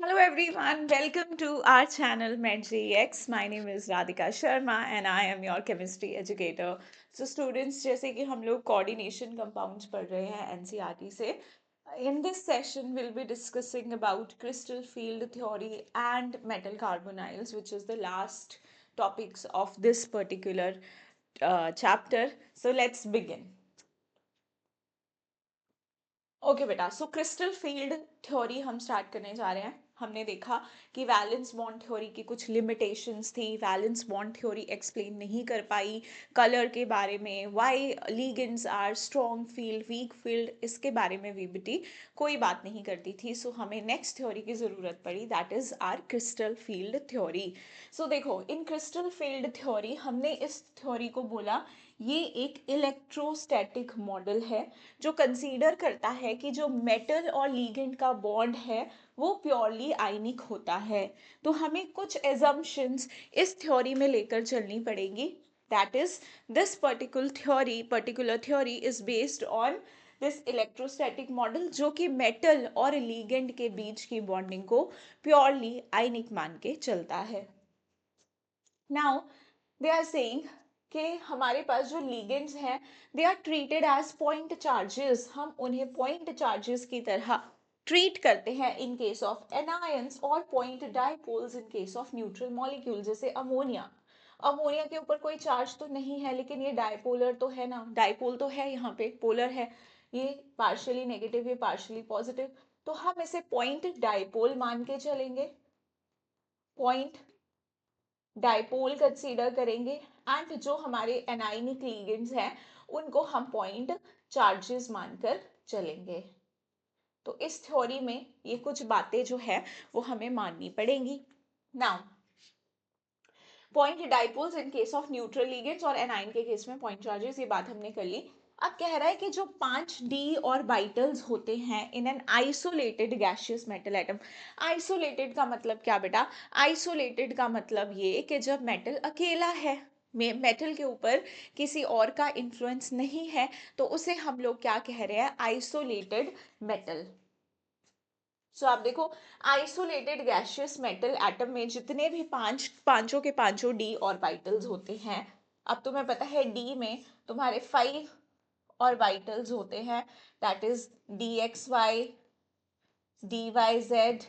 Hello everyone, welcome to our channel MedGX. My name is Radhika Sharma and I am your chemistry educator. So students, जैसे कि हम लोग coordination compounds पढ़ रहे हैं NCERT से, in this session we'll be discussing about crystal field theory and metal carbonyls, which is the last topics of this particular chapter. So let's begin. Okay बेटा, सो crystal field theory हम start करने जा रहे हैं। हमने देखा कि वैलेंस बॉन्ड थ्योरी की कुछ लिमिटेशंस थी, वैलेंस बॉन्ड थ्योरी एक्सप्लेन नहीं कर पाई कलर के बारे में, why ligands are strong field weak field, इसके बारे में वीबीटी कोई बात नहीं करती थी। सो हमें नेक्स्ट थ्योरी की ज़रूरत पड़ी, that is our crystal field theory. So देखो, इन क्रिस्टल फील्ड थ्योरी हमने इस थ्योरी को बोला ये एक इलेक्ट्रोस्टैटिक मॉडल है जो कंसीडर करता है कि जो मेटल और लीगेंड का बॉन्ड है वो प्योरली आयनिक होता है। तो हमें कुछ एजम्पशंस इस थ्योरी में लेकर चलनी पड़ेगी। That is this particular theory is based on this electrostatic model, जो कि मेटल और लीगेंड के बीच की बॉन्डिंग को प्योरली आयनिक मान के चलता है। नाउ दे आर सेइंग कि हमारे पास जो लिगेंड्स हैं they are treated as point charges, हम उन्हें पॉइंट चार्जेस की तरह ट्रीट करते हैं इन केस ऑफ एनायंस और point dipoles in case of neutral molecule, जैसे अमोनिया। अमोनिया के ऊपर कोई चार्ज तो नहीं है लेकिन ये डाइपोलर तो है ना, डाइपोल तो है, यहाँ पे पोलर है, ये पार्शियली नेगेटिव ये पार्शियली पॉजिटिव, तो हम इसे पॉइंट डाइपोल मान के चलेंगे, पॉइंट डाइपोल कंसीडर करेंगे। एंड जो हमारे एनाइनिक लिगेंड्स हैं उनको हम पॉइंट चार्जेस मानकर चलेंगे। तो इस थ्योरी में ये कुछ बातें जो है वो हमें माननी पड़ेंगी। Now point dipoles in case of neutral ligands और एनाइन के केस में पॉइंट चार्जेस, ये बात हमने कर ली। अब कह रहा है कि जो 5d ऑर्बिटल्स होते हैं in an isolated gaseous metal atom. Isolated का मतलब क्या बेटा? आइसोलेटेड का मतलब ये कि जब मेटल अकेला है, मेटल के ऊपर किसी और का इन्फ्लुएंस नहीं है, तो उसे हम लोग क्या कह रहे हैं? Isolated metal. सो आप देखो, आइसोलेटेड गैसियस मेटल एटम में जितने भी पांचों के पांचों डी ऑर्बिटल्स होते हैं। अब तुम्हें पता है डी में तुम्हारे 5 ऑर्बिटल्स होते हैं, that is d x Y, D Y Z,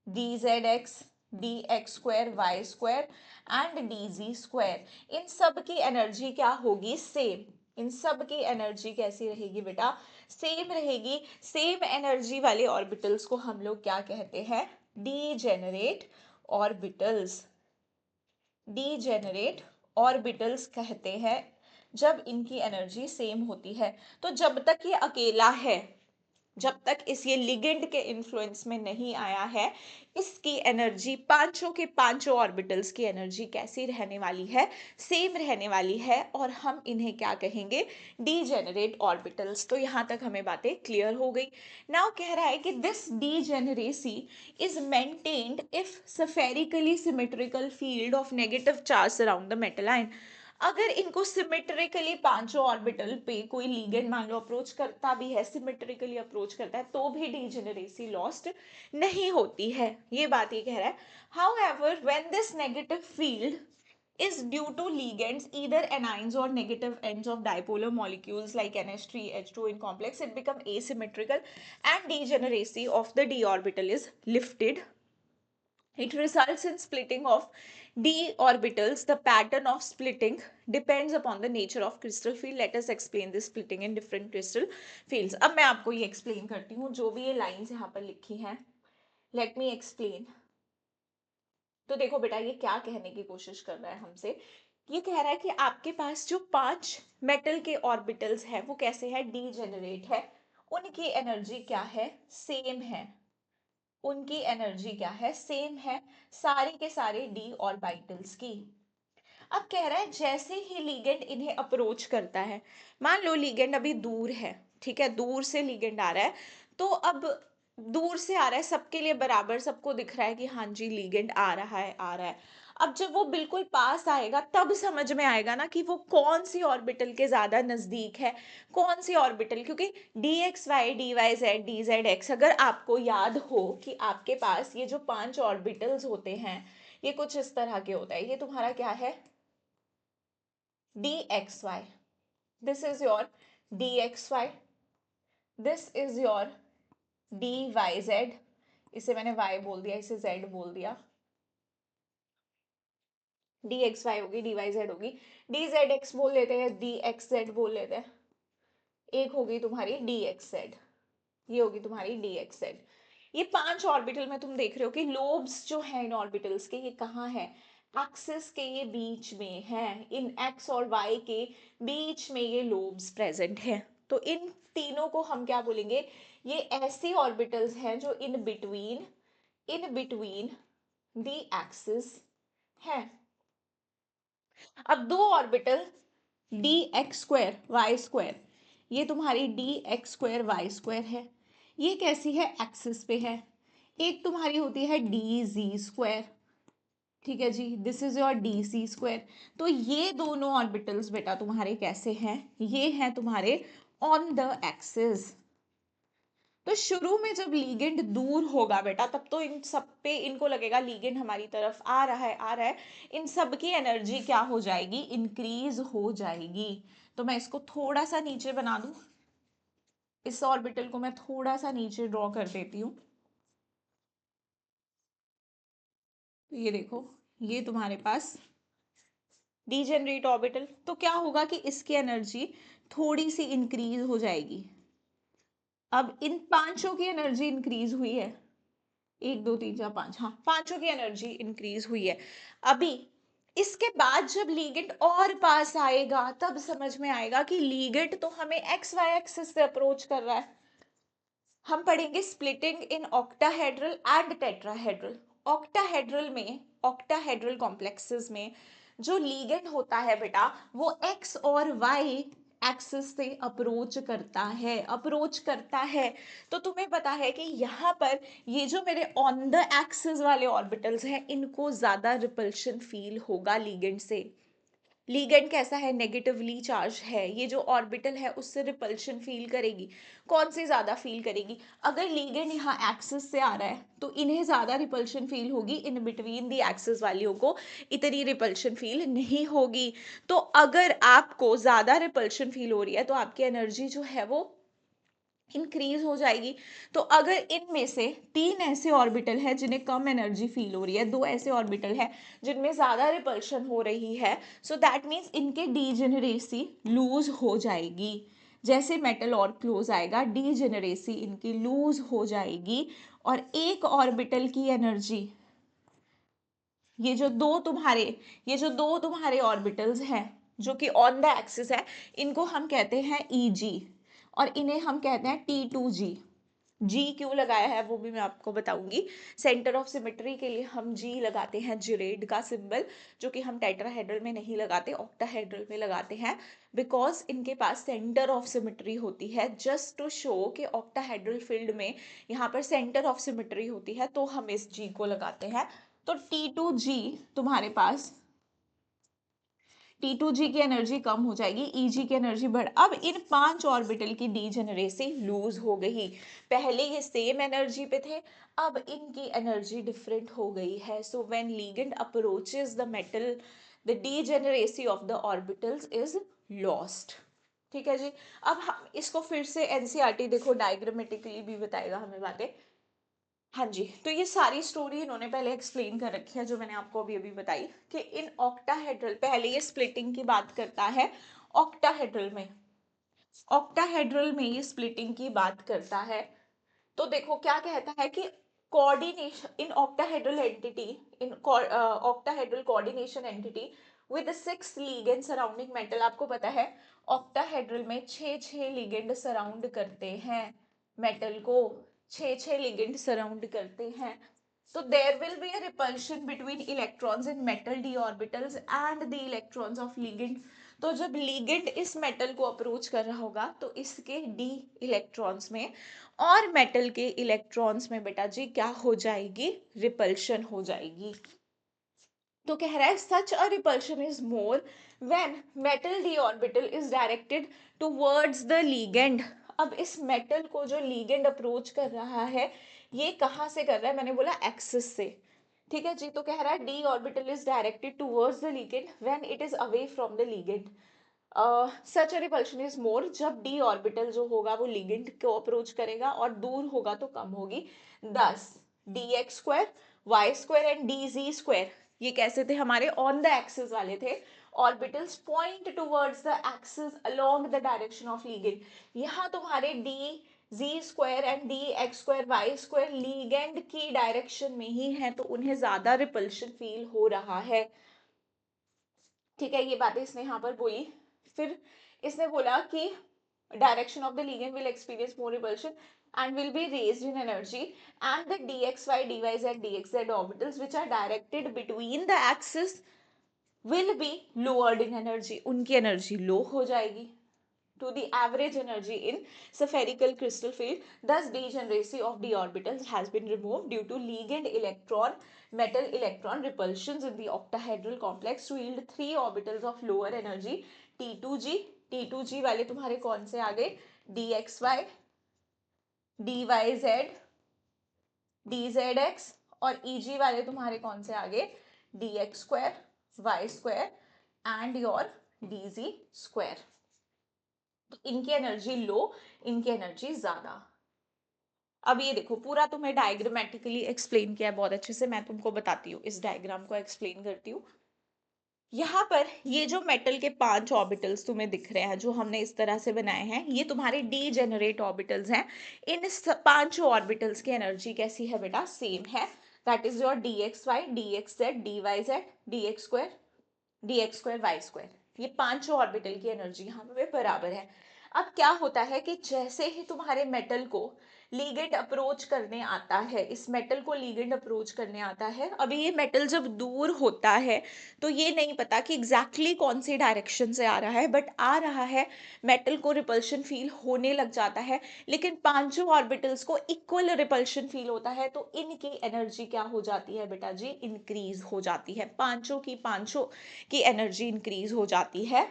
D Z x, d x square Y square and D G square. इन सब की एनर्जी क्या होगी? सेम। इन सब की एनर्जी कैसी रहेगी बेटा? सेम रहेगी। सेम एनर्जी वाले ऑर्बिटल्स को हम लोग क्या कहते हैं? Degenerate orbitals. डीजेनरेट ऑर्बिटल्स कहते हैं जब इनकी एनर्जी सेम होती है। तो जब तक ये अकेला है, जब तक इस ये लिगेंड के इन्फ्लुएंस में नहीं आया है, इसकी एनर्जी, पांचों के पांचों ऑर्बिटल्स की एनर्जी कैसी रहने वाली है? सेम रहने वाली है, और हम इन्हें क्या कहेंगे? Degenerate orbitals. तो यहां तक हमें बातें क्लियर हो गई। नाउ कह रहा है कि this degeneracy is maintained if spherically symmetrical field of negative charge around the metal ion. अगर इनको सिमेट्रिकली पांचों ऑर्बिटल पे कोई लिगेंड मान लो अप्रोच करता भी है, सिमेट्रिकली अप्रोच करता है, तो भी डीजेनरेसी लॉस्ट नहीं होती है, ये बात ये कह रहा है। However when this negative field is due to ligands, either anions or negative ends of dipolar molecules like NH3H2 in complex, it become asymmetrical and degeneracy of the d orbital is lifted. It results in splitting of d orbitals. The pattern of splitting depends upon the nature of crystal field. Let us explain this splitting in different crystal fields. अब मैं आपको ये explain करती हूँ, जो भी ये lines यहाँ पर लिखी हैं, let me explain. तो देखो बेटा, ये क्या कहने की कोशिश कर रहा है हमसे? ये कह रहा है कि आपके पास जो 5 मेटल के ऑर्बिटल्स हैं वो कैसे हैं? डीजेनरेट है। उनकी एनर्जी क्या है? सेम है। उनकी एनर्जी क्या है? सेम है, सारे के सारे डी ऑर्बिटल्स की। अब कह रहा है जैसे ही लिगेंड इन्हें अप्रोच करता है, मान लो लिगेंड अभी दूर है, ठीक है, दूर से लिगेंड आ रहा है, तो अब दूर से आ रहा है, सबके लिए बराबर, सबको दिख रहा है कि हाँ जी लिगेंड आ रहा है आ रहा है। अब जब वो बिल्कुल पास आएगा तब समझ में आएगा ना कि वो कौन सी ऑर्बिटल के ज्यादा नजदीक है, कौन सी ऑर्बिटल, क्योंकि D x Y D Y Z D Z X, अगर आपको याद हो कि आपके पास ये जो 5 ऑर्बिटल्स होते हैं ये कुछ इस तरह के होता है। ये तुम्हारा क्या है, D x Y, this is your D x Y, this is your D Y Z, इसे मैंने y बोल दिया, इसे z बोल दिया, डी एक्स वाई होगी, डी वाई जेड होगी, डी जेड एक्स बोल लेते हैं, डी एक्स जेड बोल लेते हैं। एक होगी तुम्हारी डी एक्स जेड, ये होगी तुम्हारी डी एक्स जेड। ये 5 ऑर्बिटल में तुम देख रहे हो कि लोब्स जो है इन ऑर्बिटल्स के, ये कहाँ है, एक्सिस के ये बीच में है, इन एक्स और वाई के बीच में ये लोब्स प्रेजेंट है। तो इन तीनों को हम क्या बोलेंगे, ये ऐसी ऑर्बिटल्स हैं जो इन बिटवीन दी एक्सिस है। अब दो orbital D x square Y square, ये तुम्हारी D x square Y square है, ये कैसी है, एक्सिस पे है। एक तुम्हारी होती है डी जी स्क्वायर, ठीक है जी, this is your d z square. तो ये दोनों ऑर्बिटल्स बेटा तुम्हारे कैसे हैं, ये हैं तुम्हारे ऑन द एक्सिस। तो शुरू में जब लीगेंड दूर होगा बेटा तब तो इन सब पे इनको लगेगा लीगेंड हमारी तरफ आ रहा है आ रहा है, इन सब की एनर्जी क्या हो जाएगी, इंक्रीज हो जाएगी। तो मैं इसको थोड़ा सा नीचे बना दूं, इस ऑर्बिटल को मैं थोड़ा सा नीचे ड्रॉ कर देती हूँ। तो ये देखो, ये तुम्हारे पास डीजेनरेट ऑर्बिटल, तो क्या होगा कि इसकी एनर्जी थोड़ी सी इंक्रीज हो जाएगी। अब इन पांचों की एनर्जी इंक्रीज हुई है, 1 2 3 4 5, हाँ पांचों की एनर्जी इंक्रीज हुई है। अभी इसके बाद जब लीगेंड और पास आएगा तब समझ में आएगा कि लीगेंड तो हमें एक्स वाई एक्सिस से अप्रोच कर रहा है। हम पढ़ेंगे splitting in octahedral and tetrahedral. Octahedral complexes में जो लीगेंड होता है बेटा वो एक्स और वाई एक्सिस से अप्रोच करता है। तो तुम्हें पता है कि यहाँ पर ये जो मेरे ऑन द एक्सिस वाले ऑर्बिटल्स हैं इनको ज्यादा रिपल्शन फील होगा लीगेंड से। लीगेंड कैसा है, नेगेटिवली चार्ज है, ये जो ऑर्बिटल है उससे रिपल्शन फील करेगी। कौन सी ज्यादा फील करेगी, अगर लीगेंड यहाँ एक्सिस से आ रहा है तो इन्हें ज्यादा रिपल्शन फील होगी, इन बिटवीन दी एक्सिस वालियों को इतनी रिपल्शन फील नहीं होगी। तो अगर आपको ज्यादा रिपल्शन फील हो रही है तो आपकी एनर्जी जो है वो इंक्रीज हो जाएगी। तो अगर इनमें से 3 ऐसे ऑर्बिटल है जिन्हें कम एनर्जी फील हो रही है, 2 ऐसे ऑर्बिटल है जिनमें ज्यादा रिपल्शन हो रही है, सो दैट मीन्स इनके डीजेनरेसी लूज हो जाएगी। जैसे मेटल और क्लोज आएगा डीजेनरेसी इनकी लूज हो जाएगी। और एक ऑर्बिटल की एनर्जी, ये जो दो तुम्हारे ये जो दो तुम्हारे ऑर्बिटल्स हैं जो कि ऑन द एक्सिस है, इनको हम कहते हैं ईजी और इन्हें हम कहते हैं T2G। जी क्यों लगाया है वो भी मैं आपको बताऊंगी। सेंटर ऑफ सिमेट्री के लिए हम जी लगाते हैं, जिरेड का सिंबल, जो कि हम टेट्राहेड्रल में नहीं लगाते, ऑक्टाहेड्रल में लगाते हैं, बिकॉज इनके पास सेंटर ऑफ सिमेट्री होती है, जस्ट टू शो कि ऑक्टाहेड्रल फील्ड में यहाँ पर सेंटर ऑफ सिमेट्री होती है, तो हम इस जी को लगाते हैं। तो T2G तुम्हारे पास, T2G की एनर्जी कम हो जाएगी, Eg की एनर्जी बढ़। अब इन 5 ऑर्बिटल की डीजेनरेसी लूज हो गई, पहले ये सेम एनर्जी पे थे, अब इनकी एनर्जी डिफरेंट हो गई है। So when ligand approaches the metal the degeneracy of the orbitals is lost. ठीक है जी। अब हम इसको फिर से एनसीईआरटी देखो डायग्रामेटिकली भी बताएगा हमें बातें। हाँ जी, तो ये सारी स्टोरी इन्होंने पहले एक्सप्लेन कर रखी है जो मैंने आपको अभी अभी बताई कि इन ऑक्टाहेड्रल, पहले ये स्प्लिटिंग की बात करता है ऑक्टाहेड्रल में, ऑक्टाहेड्रल में ये स्प्लिटिंग की बात करता है। तो देखो क्या कहता है कि coordination in octahedral entity, in octahedral coordination entity with 6 ligand surrounding metal. आपको पता है ऑक्टाहेड्रल में 6 लिगेंड सराउंड करते हैं मेटल को, 6 लिगेंड सराउंड करते हैं। तो there will be a repulsion between electrons in metal D orbitals and the electrons of ligand. तो जब लिगेंड इस मेटल को अप्रोच कर रहा होगा तो इसके डी इलेक्ट्रॉन्स में और मेटल के इलेक्ट्रॉन्स में बेटा जी क्या हो जाएगी, रिपल्शन हो जाएगी। तो कह रहा है such a repulsion is more when metal d orbital is directed towards the ligand. अब इस मेटल को जो लीगेंड अप्रोच कर रहा है, ये कहाँ से कर रहा है, मैंने बोला एक्सिस से। ठीक है जी, तो कह रहा है D orbital is directed towards the ligand when it is away from the ligand. Such a repulsion is मोर, जब डी ऑर्बिटल जो होगा वो लिगेंड को अप्रोच करेगा और दूर होगा तो कम होगी। 10 D x square Y square and D G square, ये कैसे थे, हमारे ऑन द एक्सिस वाले थे। Orbitals point towards the axis along the direction of ligand. यहाँ तुम्हारे D ji square and D x square Y square ligand की direction में ही है, तो उन्हें ज्यादा रिपल्शन फील हो रहा है। ठीक है, ये बातें इसने यहाँ पर बोली। फिर इसने बोला कि direction of the ligand will experience more repulsion and will be raised in energy, and the dxy dyz dxz orbitals which are directed between the axis will be lowered in energy, उनकी energy low हो जाएगी to the average energy in spherical crystal field. Thus, degeneracy of d orbitals has been removed due to ligand electron metal electron repulsions in the octahedral complex to yield 3 orbitals of lower energy T2g। T2g वाले तुम्हारे कौन से आ गए, dxy dyz dzx, और eg वाले तुम्हारे कौन से आ गए, dx square Y square and your dz square. तो इनकी एनर्जी लो, इनकी एनर्जी ज्यादा। अब ये देखो, पूरा तुम्हें डायग्रामेटिकली एक्सप्लेन किया है बहुत अच्छे से, मैं तुमको बताती हूँ, इस डायग्राम को एक्सप्लेन करती हूँ। यहाँ पर ये जो मेटल के 5 ऑर्बिटल्स तुम्हें दिख रहे हैं जो हमने इस तरह से बनाए हैं, ये तुम्हारे डीजेनरेट ऑर्बिटल्स हैं। इन 5 ऑर्बिटल्स की एनर्जी कैसी है बेटा, सेम है। That is your D x Y D X Z D Y Z D x square Y square, ये 5 ऑर्बिटल की एनर्जी यहाँ पे बराबर है। अब क्या होता है कि जैसे ही तुम्हारे मेटल को लीगेंड अप्रोच करने आता है, इस मेटल को लीगेंड अप्रोच करने आता है, अभी ये मेटल जब दूर होता है तो ये नहीं पता कि एग्जैक्टली कौन सी डायरेक्शन से आ रहा है, बट आ रहा है, मेटल को रिपल्शन फील होने लग जाता है। लेकिन 5 ऑर्बिटल्स को इक्वल रिपल्शन फील होता है, तो इनकी एनर्जी क्या हो जाती है बेटा जी, इंक्रीज हो जाती है, पांचों की एनर्जी इंक्रीज हो जाती है।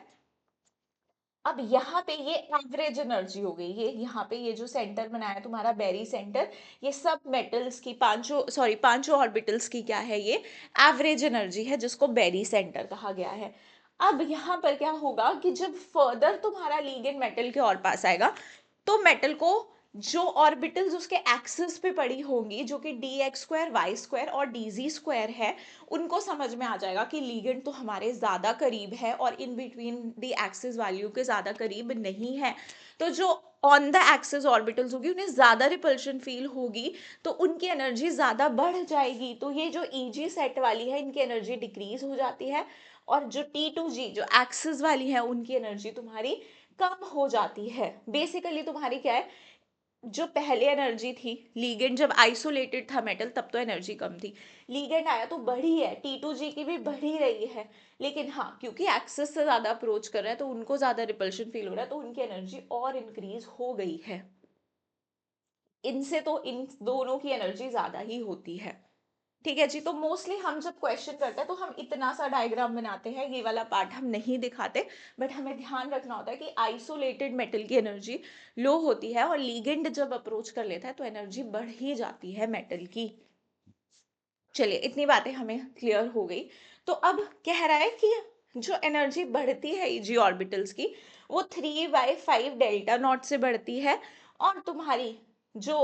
अब यहाँ पे ये एवरेज एनर्जी हो गई, ये यहाँ पे ये जो सेंटर बनाया तुम्हारा बेरी सेंटर, ये सब मेटल्स की पांचों ऑर्बिटल्स की क्या है, ये एवरेज एनर्जी है, जिसको बेरी सेंटर कहा गया है। अब यहाँ पर क्या होगा कि जब फर्दर तुम्हारा लीगेंड मेटल के और पास आएगा, तो मेटल को जो ऑर्बिटल्स उसके एक्सिस पे पड़ी होंगी, जो कि D x square Y square और डी जी स्क्वायर है, उनको समझ में आ जाएगा कि लीगेंड तो हमारे ज्यादा करीब है और in between the axis value के ज्यादा करीब नहीं है। तो जो ऑन द एक्सिस ऑर्बिटल्स होगी उन्हें ज्यादा रिपल्शन फील होगी, तो उनकी एनर्जी ज्यादा बढ़ जाएगी। तो ये जो ईजी सेट वाली है, इनकी एनर्जी डिक्रीज हो जाती है, और जो टी टू जी जो एक्सिस वाली है, उनकी एनर्जी तुम्हारी कम हो जाती है। बेसिकली तुम्हारी क्या है, जो पहले एनर्जी थी, लीगेंड जब आइसोलेटेड था मेटल तब तो एनर्जी कम थी, लीगेंड आया तो बढ़ी है, T2G की भी बढ़ी रही है। लेकिन हाँ, क्योंकि एक्सिस से ज्यादा अप्रोच कर रहा है तो उनको ज्यादा रिपल्शन फील हो रहा है, तो उनकी एनर्जी और इंक्रीज हो गई है। इनसे तो इन दोनों की एनर्जी ज्यादा ही होती है। ठीक है जी, तो मोस्टली हम जब क्वेश्चन करते हैं तो हम इतना सा डायग्राम बनाते हैं, ये वाला पार्ट हम नहीं दिखाते, बट हमें ध्यान रखना होता है कि आइसोलेटेड मेटल की एनर्जी लो होती है और लीगेंड जब अप्रोच कर लेता है तो एनर्जी बढ़ ही जाती है मेटल की। चलिए, इतनी बातें हमें क्लियर हो गई। तो अब कह रहा है कि जो एनर्जी बढ़ती है ईजी ऑर्बिटल्स की, वो 3/5 डेल्टा नॉट से बढ़ती है, और तुम्हारी जो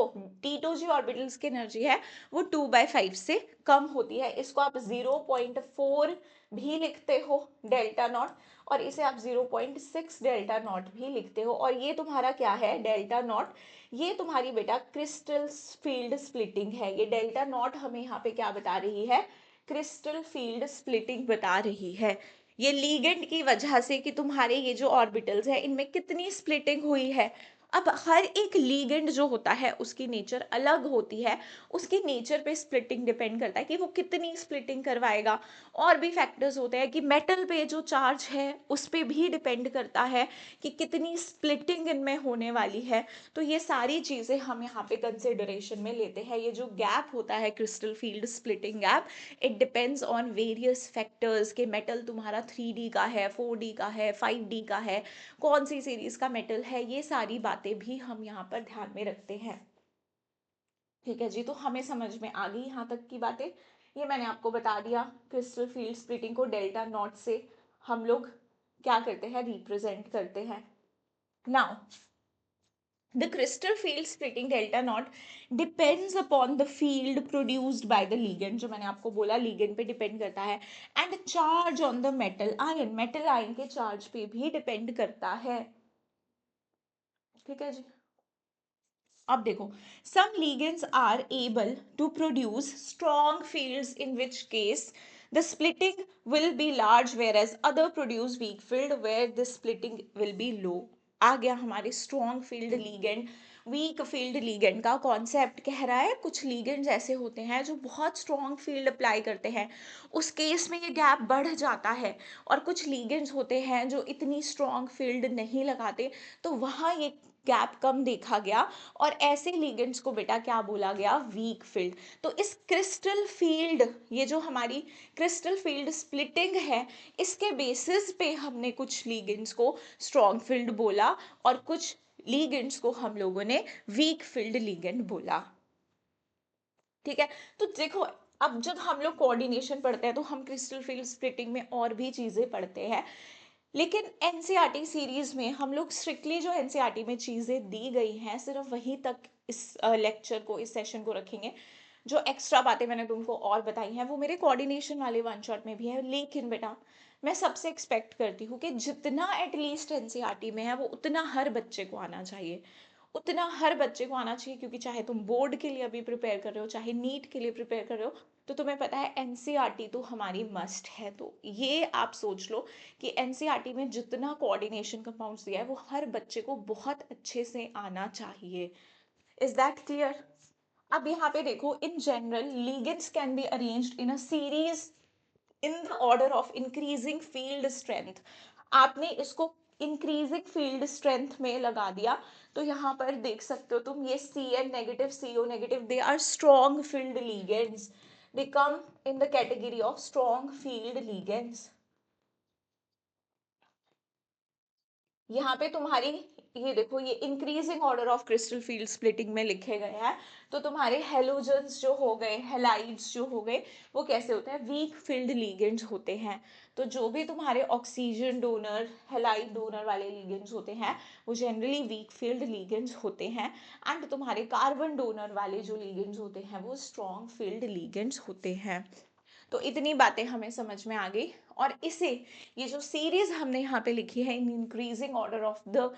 T2G ऑर्बिटल्स की एनर्जी है वो 2/5 से कम होती है। इसको आप 0.4 भी लिखते हो डेल्टा नॉट, और इसे आप 0.6 डेल्टा नॉट भी लिखते हो। और ये तुम्हारा क्या है, डेल्टा नॉट, ये तुम्हारी बेटा क्रिस्टल फील्ड स्प्लिटिंग है। ये डेल्टा नॉट हमें यहाँ पे क्या बता रही है, क्रिस्टल फील्ड स्प्लिटिंग बता रही है। ये लीगेंड की वजह से कि तुम्हारे ये जो ऑर्बिटल्स है इनमें कितनी स्प्लिटिंग हुई है, अब हर एक लीगेंड जो होता है उसकी नेचर अलग होती है, उसके नेचर पे स्प्लिटिंग डिपेंड करता है कि वो कितनी स्प्लिटिंग करवाएगा। और भी फैक्टर्स होते हैं कि मेटल पे जो चार्ज है उस पे भी डिपेंड करता है कि कितनी स्प्लिटिंग इनमें होने वाली है। तो ये सारी चीज़ें हम यहाँ पे कंसिडरेशन में लेते हैं। ये जो गैप होता है crystal field splitting gap, it depends on various factors के मेटल तुम्हारा 3D का है, 4D का है, 5D का है, कौन सी सीरीज का मेटल है, ये सारी बातें भी हम यहाँ पर ध्यान में रखते हैं। ठीक है जी, तो हमें समझ में आ गई यहाँ तक की बातें। ये मैंने आपको बता दिया क्रिस्टल फील्ड स्प्लिटिंग को डेल्टा नॉट से हम लोग क्या करते हैं, रिप्रेजेंट करते हैं। Now the crystal field splitting delta naught depends upon the field produced by the ligand, जो मैंने आपको बोला ligand पे डिपेंड करता है, and charge on the metal ion के चार्ज पे भी डिपेंड करता है। ठीक है जी, अब देखो, some ligands are able to produce strong fields, in which case the splitting will be large, whereas other produce weak field where the splitting will be low। आ गया हमारे strong field ligand, week field ligand का concept. कह रहा है कुछ ligands ऐसे होते हैं जो बहुत स्ट्रॉन्ग फील्ड अप्लाई करते हैं, उस केस में ये गैप बढ़ जाता है, और कुछ लीगेंड्स होते हैं जो इतनी स्ट्रॉन्ग फील्ड नहीं लगाते, तो वहाँ ये गैप कम देखा गया, और ऐसे लिगेंड्स को बेटा क्या बोला गया, वीक फील्ड। तो इस क्रिस्टल फील्ड, ये जो हमारी क्रिस्टल फील्ड स्प्लिटिंग है, इसके बेसिस पे हमने कुछ लिगेंड्स को स्ट्रॉन्ग फील्ड बोला, और कुछ लिगेंड्स को हम लोगों ने वीक फील्ड लिगेंड बोला। ठीक है, तो देखो, अब जब हम लोग कोऑर्डिनेशन पढ़ते हैं तो हम क्रिस्टल फील्ड स्प्लिटिंग में और भी चीजें पढ़ते हैं, लेकिन एनसीईआरटी सीरीज में हम लोग स्ट्रिक्टली जो एनसीईआरटी में चीजें दी गई हैं सिर्फ वहीं तक इस लेक्चर को, इस सेशन को रखेंगे। जो एक्स्ट्रा बातें मैंने तुमको और बताई हैं वो मेरे कोऑर्डिनेशन वाले वन शॉट में भी है, लेकिन बेटा मैं सबसे एक्सपेक्ट करती हूँ कि जितना एटलीस्ट एनसीईआरटी में है वो उतना हर बच्चे को आना चाहिए, उतना हर बच्चे को आना चाहिए, क्योंकि चाहे तुम बोर्ड के लिए अभी प्रिपेयर कर रहे हो, चाहे नीट के लिए प्रिपेयर कर रहे हो, तो तुम्हें पता है एनसीईआरटी तो हमारी मस्ट है। तो ये आप सोच लो कि एनसीईआरटी में जितना कोऑर्डिनेशन कंपाउंड्स दिया है वो हर बच्चे को बहुत अच्छे से आना चाहिए। Is that clear? अब यहाँ पे देखो, in general ligands can be arranged in a series in the order of increasing field strength. आपने इसको इंक्रीजिंग फील्ड स्ट्रेंथ में लगा दिया, तो यहाँ पर देख सकते हो तुम, ये Cn negative, CO negative, they are strong field ligands, they come in the category of strong field ligands. यहाँ पे तुम्हारी, ये देखो, ये increasing order of crystal field splitting में लिखे गए हैं, तो तुम्हारे हेलोजन्स जो हो गए, हेलाइड्स जो हो गए, वो कैसे होते हैं, वीक फील्ड लिगेंड्स होते हैं। तो जो भी तुम्हारे ऑक्सीजन डोनर, हेलाइड डोनर वाले लिगेंड्स होते हैं वो जनरली वीक फील्ड लिगेंड्स होते हैं, एंड तुम्हारे कार्बन डोनर वाले जो लिगेंड्स होते हैं वो स्ट्रॉन्ग फील्ड लिगेंड्स होते हैं। तो इतनी बातें हमें समझ में आ गई, और इसे, ये जो सीरीज हमने यहाँ पे लिखी है in increasing order of the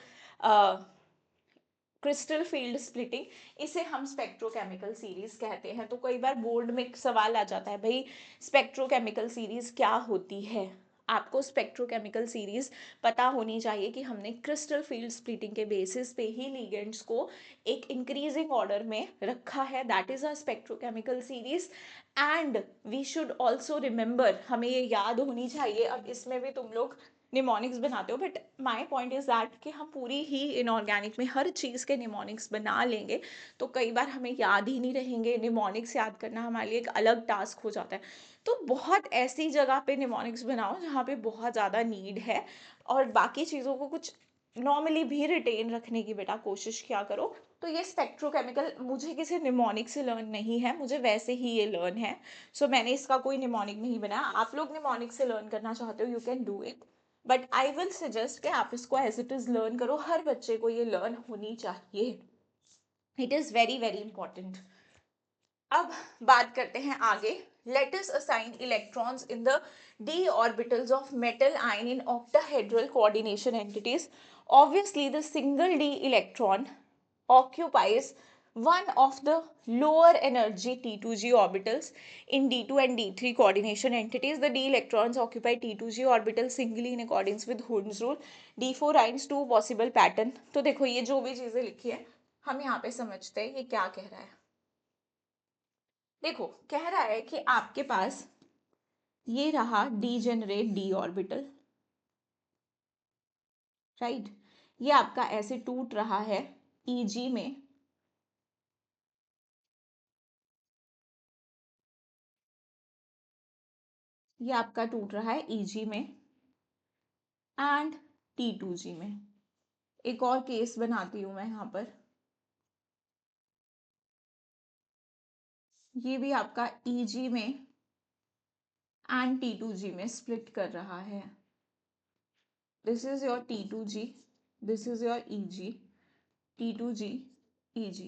crystal field splitting, इसे हम स्पेक्ट्रोकेमिकल सीरीज कहते हैं। तो कई बार बोर्ड में एक सवाल आ जाता है, भाई स्पेक्ट्रोकेमिकल सीरीज क्या होती है। आपको स्पेक्ट्रोकेमिकल सीरीज पता होनी चाहिए कि हमने क्रिस्टल फील्ड स्प्लिटिंग के बेसिस पे ही लिगेंड्स को एक इंक्रीजिंग ऑर्डर में रखा है, that is a spectrochemical series. And we should also remember, हमें ये याद होनी चाहिए, अब इसमें भी तुम लोग निमोनिक्स बनाते हो, but my point is that कि हम पूरी ही इनऑर्गेनिक में हर चीज़ के निमोनिक्स बना लेंगे, तो कई बार हमें याद ही नहीं रहेंगे, निमोनिक्स याद करना हमारे लिए एक अलग टास्क हो जाता है। तो बहुत ऐसी जगह पे निमोनिक्स बनाओ जहाँ पे बहुत ज़्यादा नीड है, और बाकी चीज़ों को कुछ नॉर्मली भी रिटेन रखने की बेटा कोशिश किया करो। तो ये स्पेक्ट्रोकेमिकल मुझे किसी निमोनिक से लर्न नहीं है, मुझे वैसे ही ये लर्न है। सो मैंने इसका कोई निमोनिक नहीं बनाया। आप लोग निमोनिक से लर्न करना चाहते हो, you can do it, but I will suggest कि आप इसको एज इट इज लर्न करो, हर बच्चे को ये लर्न होनी चाहिए, it is very very important. अब बात करते हैं आगे। Let us assign electrons in the d orbitals of metal ion in octahedral coordination entities. Obviously the single d electron occupies one of the lower energy T2G orbitals in D2 and D3 coordination entities. The d electrons occupy T2G orbital singly in accordance with Hund's rule. D4 ions two possible pattern. तो देखो ये जो भी चीजें लिखी है हम यहाँ पे समझते हैं ये क्या कह रहा है। देखो कह रहा है कि आपके पास ये रहा डीजेनरेट d ऑर्बिटल, राइट, ये आपका ऐसे टूट रहा है Eg में, ये आपका टूट रहा है Eg में एंड T2G में। एक और केस बनाती हूं मैं यहाँ पर, ये भी आपका Eg में एंड T2G में स्प्लिट कर रहा है। This is your T2G, this is your Eg, T2G, Eg।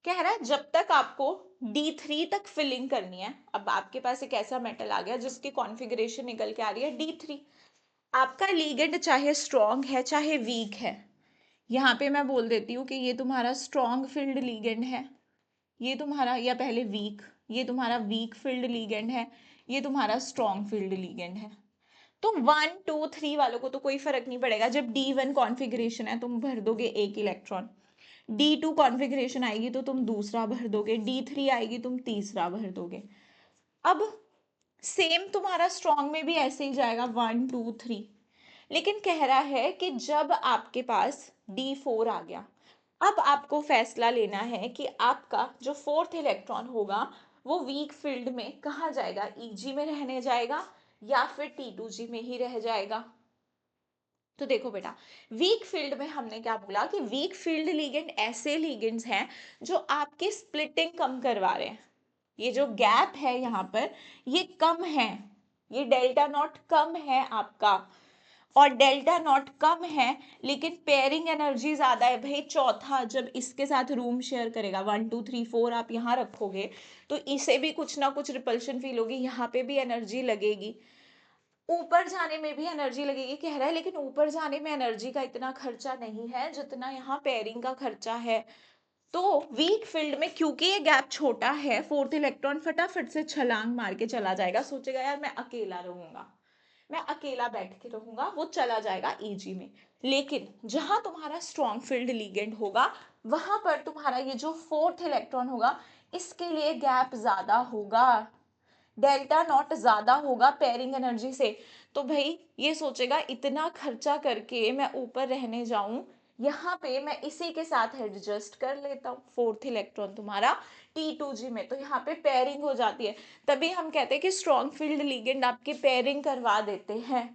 कह रहा है जब तक आपको D3 तक फिलिंग करनी है, अब आपके पास एक ऐसा मेटल आ गया जिसकी कॉन्फ़िगरेशन निकल के आ रही है D3, आपका लिगेंड चाहे स्ट्रॉन्ग है चाहे वीक है, यहाँ पे मैं बोल देती हूँ कि ये तुम्हारा स्ट्रॉन्ग फील्ड लिगेंड है, ये तुम्हारा, या पहले वीक, ये तुम्हारा वीक फील्ड लिगेंड है, ये तुम्हारा स्ट्रॉन्ग फील्ड लिगेंड है। तो 1 2 3 वालों को तो कोई फर्क नहीं पड़ेगा, जब D1 कॉन्फ़िगरेशन है तुम भर दोगे एक इलेक्ट्रॉन, D2 कॉन्फ़िगरेशन आएगी तो तुम दूसरा भर दोगे, D3 आएगी तुम तीसरा भर दोगे। अब सेम तुम्हारा स्ट्रॉन्ग में भी ऐसे ही जाएगा 1 2 3, लेकिन कह रहा है कि जब आपके पास D4 आ गया, अब आपको फैसला लेना है कि आपका जो फोर्थ इलेक्ट्रॉन होगा वो वीक फील्ड में कहाँ जाएगा, Eg में रहने जाएगा या फिर T2G में ही रह जाएगा। तो देखो बेटा, वीक फील्ड में हमने क्या बोला कि वीक फील्ड लिगेंड ऐसे लिगेंड्स हैं जो आपके स्प्लिटिंग कम करवा रहे हैं। ये जो गैप है यहाँ पर ये कम है, ये डेल्टा नॉट कम है आपका, और डेल्टा नॉट कम है लेकिन पेयरिंग एनर्जी ज्यादा है। भाई चौथा जब इसके साथ रूम शेयर करेगा, 1 2 3 4 आप यहाँ रखोगे तो इसे भी कुछ ना कुछ रिपल्शन फील होगी, यहाँ पे भी एनर्जी लगेगी, ऊपर जाने में भी एनर्जी लगेगी कह रहा है, लेकिन ऊपर जाने में एनर्जी का इतना खर्चा नहीं है जितना यहाँ पेयरिंग का खर्चा है। तो वीक फील्ड में क्योंकि ये गैप छोटा है, फोर्थ इलेक्ट्रॉन फटाफट से छलांग मार के चला जाएगा, सोचेगा यार मैं अकेला रहूंगा, मैं अकेला बैठ के रहूंगा, वो चला जाएगा Eg में। लेकिन जहां तुम्हारा स्ट्रॉन्ग फील्ड लिगेंड होगा वहां पर तुम्हारा ये जो फोर्थ इलेक्ट्रॉन होगा इसके लिए गैप ज्यादा होगा, डेल्टा नॉट ज्यादा होगा पेयरिंग एनर्जी से। तो भाई ये सोचेगा इतना खर्चा करके मैं ऊपर रहने जाऊं, यहाँ पे मैं इसी के साथ एडजस्ट कर लेता हूँ, फोर्थ इलेक्ट्रॉन तुम्हारा T2G में, तो यहाँ पे पेयरिंग हो जाती है। तभी हम कहते हैं कि स्ट्रॉन्ग फील्ड लिगेंड आपके पेयरिंग करवा देते हैं।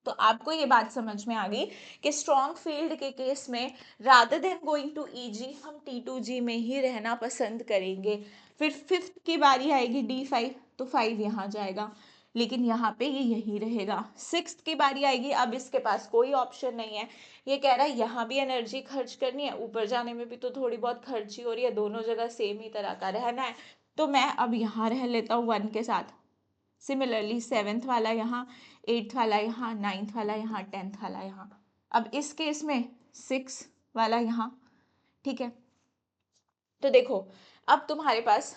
तो आपको ये बात समझ में आ गई कि स्ट्रॉन्ग फील्ड के केस में rather than going to Eg हम T2G में ही रहना पसंद करेंगे। फिर फिफ्थ की बारी आएगी D5, तो 5 यहाँ जाएगा लेकिन यहाँ पे ये यहीं रहेगा। सिक्स्थ की बारी आएगी, अब इसके पास कोई ऑप्शन नहीं है, ये कह रहा है यहाँ भी एनर्जी खर्च करनी है, ऊपर जाने में भी तो थोड़ी बहुत खर्च ही हो रही है, दोनों जगह सेम ही तरह का रहना है, तो मैं अब यहाँ रह लेता हूँ 1 के साथ। सिमिलरली सेवेंथ वाला यहाँ, एट्थ वाला यहाँ, नाइन्थ वाला यहाँ, टेंथ वाला यहाँ। अब इस केस में 6 वाला यहाँ, ठीक है। तो देखो अब तुम्हारे पास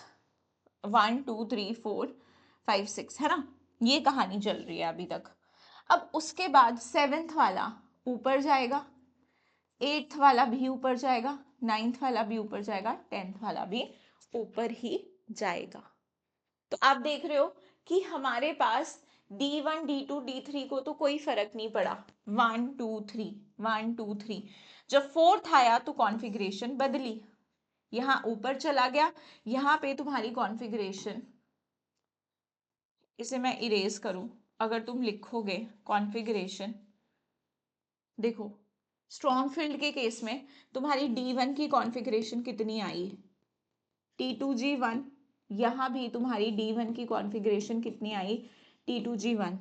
1 2 3 4 5 6 है ना, ये कहानी चल रही है अभी तक। अब उसके बाद सेवेंथ वाला ऊपर जाएगा, एट्थ वाला भी ऊपर जाएगा, नाइन्थ वाला भी ऊपर जाएगा, टेंथ वाला भी ऊपर ही जाएगा। तो आप देख रहे हो कि हमारे पास D1 D2 D3 को तो कोई फर्क नहीं पड़ा, 1 2 3 1 2 3, जब फोर्थ आया तो कॉन्फ़िगरेशन बदली, यहाँ ऊपर चला गया, यहाँ पे तुम्हारी कॉन्फ़िगरेशन, इसे मैं इरेज करूं, अगर तुम लिखोगे कॉन्फ़िगरेशन, देखो स्ट्रॉन्ग फील्ड के केस में तुम्हारी D1 की कॉन्फ़िगरेशन कितनी आई, T2G1, यहाँ भी तुम्हारी D1 की कॉन्फ़िगरेशन कितनी आई, T2G1,